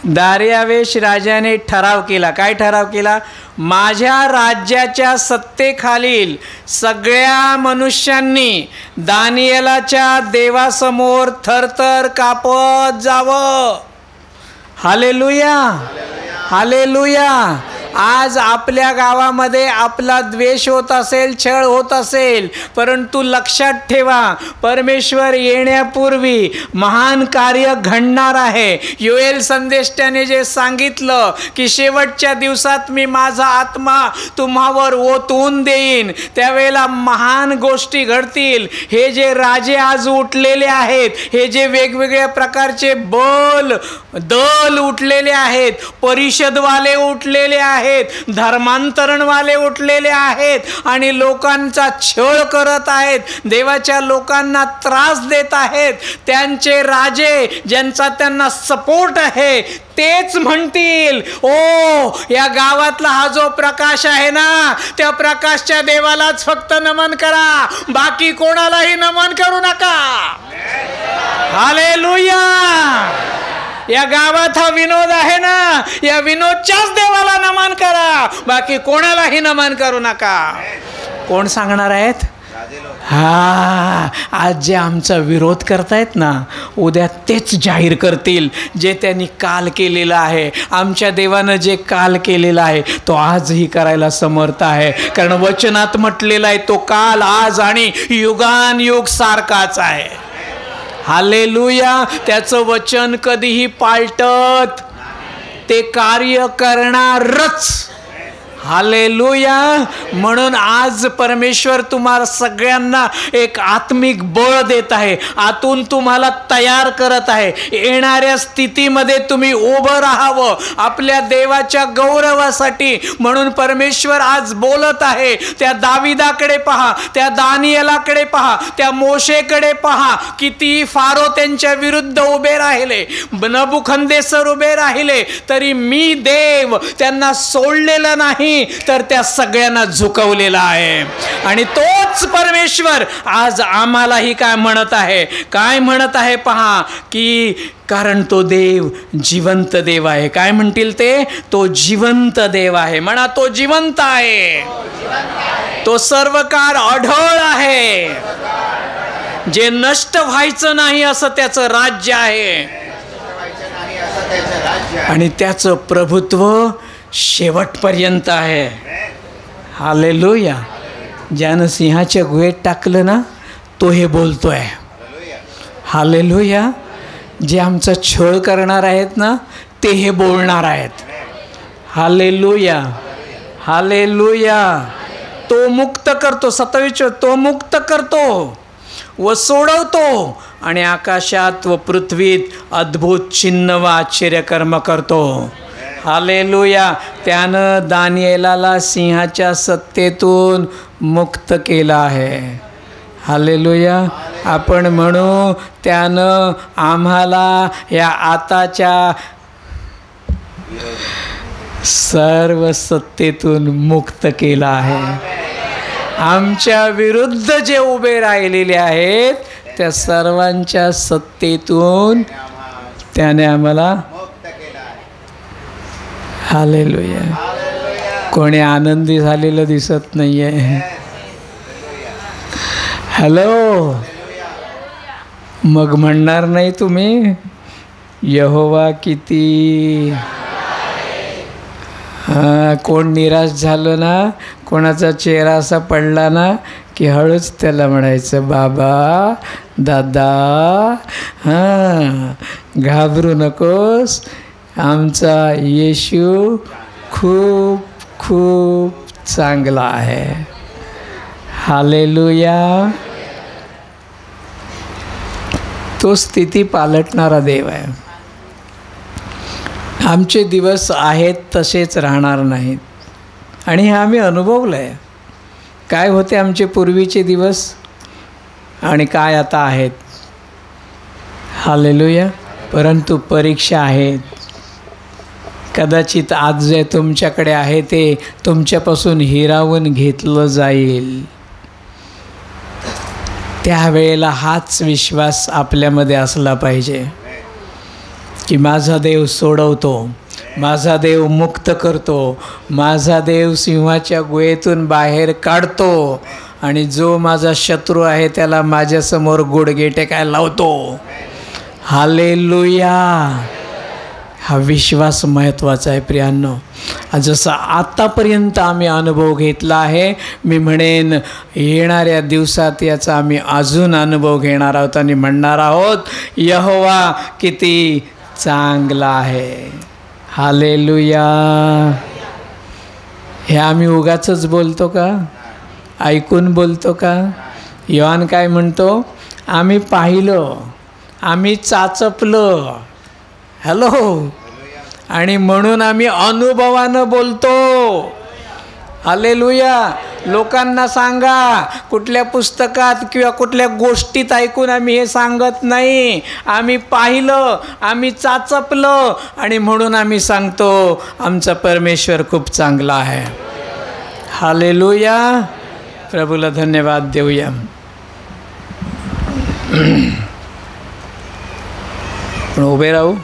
दारियावेश राजाने ठराव केला. काय ठराव केला? माझ्या राज्याच्या सत्तेखालील सगळ्या मनुष्यांनी दानिएलाच्या देवासमोर थरथर कापत जावं. Hallelujah, hallelujah. आज आपल्या गावामध्ये आपला द्वेष होत असेल, छळ होत असेल, परंतु लक्षात ठेवा, परमेश्वर येण्यापूर्वी महान कार्य घडणार आहे. योएल संदेष्टाने जे सांगितलं की शेवटच्या दिवसात मी माझा आत्मा तुम्हावर ओतून देईन, त्यावेळेला महान गोष्टी घडतील. हे जे राजे आज उठलेले आहेत, हे जे वेगवेगळ्या प्रकारचे दल उठलेले आहेत, परिषदवाले उठलेले आहेत, धर्मांतरणवाले उठलेले आहेत आणि लोकांचा छळ करत आहेत, देवाच्या लोकांना त्रास देत आहेत, त्यांचे राजे ज्यांचा त्यांना सपोर्ट आहे तेच म्हणतील, ओ या गावातला हा जो प्रकाश आहे ना, त्या प्रकाशच्या देवालाच फक्त नमन करा, बाकी कोणालाही नमन करू नका. हालेलुया. या गावात हा विनोद आहे ना, या विनोदच्याच देवाला नमन करा, बाकी कोणालाही नमन करू नका. कोण सांगणार आहेत? आज जे आमचा विरोध करतायत ना, उद्या तेच जाहीर करतील जे त्यांनी काल केलेलं आहे. आमच्या देवानं जे काल केलेलं आहे तो आजही करायला समर्थ आहे, कारण वचनात म्हटलेला आहे तो काल, आज आणि युगानयुग सारखाच आहे. हालेलुया. त्याचं वचन कधीही पालटत, ते कार्य करणारच. हालेलुया. म्हणून आज परमेश्वर तुम्हाला सगळ्यांना एक आत्मिक बळ देत आहे, आतून तुम्हाला तयार करत आहे. येणाऱ्या स्थितीमध्ये तुम्ही उभं राहावं आपल्या देवाच्या गौरवासाठी. म्हणून परमेश्वर आज बोलत आहे. त्या दाविदाकडे पहा, त्या दानियेलाकडे पहा, त्या मोशेकडे पहा. किती फारो त्यांच्या विरुद्ध उभे राहिले, नबुखंदेसर उभे राहिले, तरी मी देव त्यांना सोडलेलं नाही, तर त्या सगळ्यांना झुकवलेला आहे. आणि तोच परमेश्वर आज आम्हालाही काय म्हणत आहे, काय म्हणत आहे पहा, की कारण तो देव जिवंत देव आहे. काय म्हणतील ते? तो जिवंत देव आहे. म्हणा, तो जिवंत आहे, तो सर्व काळ अढळ आहे. जे नष्ट व्हायचं नाही असं त्याचं राज्य आहे, आणि त्याचं प्रभुत्व शेवटपर्यंत आहे. हालेलुया. ज्यानं सिंहाच्या गुहेत टाकलं ना, तो हे बोलतोय. हालेलुया. जे आमचा छळ करणार आहेत ना, ते हे बोलणार आहेत. हालेलुया. हालेलुया. तो मुक्त करतो, 27, तो मुक्त करतो व सोडवतो, आणि आकाशात व पृथ्वीत अद्भुत चिन्ह व आश्चर्यकर्म करतो. हालेलुया. त्यानं दानियेलाला सिंहाच्या सत्तेतून मुक्त केलं आहे. हालेलुया. आपण म्हणू, त्यानं आम्हाला या आताच्या सर्व सत्तेतून मुक्त केलं आहे. आमच्या विरुद्ध जे उभे राहिलेले आहेत त्या सर्वांच्या सत्तेतून त्याने आम्हाला. हालेलुया. कोणी आनंदी झालेलं दिसत नाहीये. हॅलो. मग म्हणणार नाही तुम्ही, यहोवा किती. कोण निराश झालं ना, कोणाचा चेहरा असा पडला ना, की हळूच त्याला म्हणायचं, बाबा, दादा, घाबरू नकोस, आमचा येशू खूप खूप चांगला आहे. हालेलुया. तो स्थिती पालटणारा देव आहे. आमचे दिवस आहेत तसेच राहणार नाहीत, आणि हे आम्ही अनुभवलं आहे. काय होते आमचे पूर्वीचे दिवस आणि काय आता आहेत. हालेलुया. परंतु परीक्षा आहेत. कदाचित आज जे तुमच्याकडे आहे ते तुमच्यापासून हिरावून घेतलं जाईल. त्यावेळेला हाच विश्वास आपल्यामध्ये असला पाहिजे की माझा देव सोडवतो, माझा देव मुक्त करतो, माझा देव सिंहाच्या गुहेतून बाहेर काढतो, आणि जो माझा शत्रू आहे त्याला माझ्यासमोर गुडघे टेकायला लावतो. हालेलुया. हा विश्वास महत्त्वाचा आहे प्रियांनो. जसं आत्तापर्यंत आम्ही अनुभव घेतला आहे, मी म्हणेन येणाऱ्या दिवसात याचा आम्ही अजून अनुभव घेणार आहोत आणि म्हणणार आहोत, यहोवा किती चांगला आहे. हालेलुया. हे आम्ही उगाचच बोलतो का? ऐकून बोलतो का? योहान काय म्हणतो? आम्ही पाहिलं, आम्ही चाचपलं. हॅलो. आणि म्हणून आम्ही अनुभवानं बोलतो. हालेलुया. लोकांना सांगा, कुठल्या पुस्तकात किंवा कुठल्या गोष्टीत ऐकून आम्ही हे सांगत नाही. आम्ही पाहिलं, आम्ही चाचपलं आणि म्हणून आम्ही सांगतो आमचा परमेश्वर खूप चांगला आहे. हालेलुया. प्रभूला धन्यवाद देऊया. पण उभे राहू.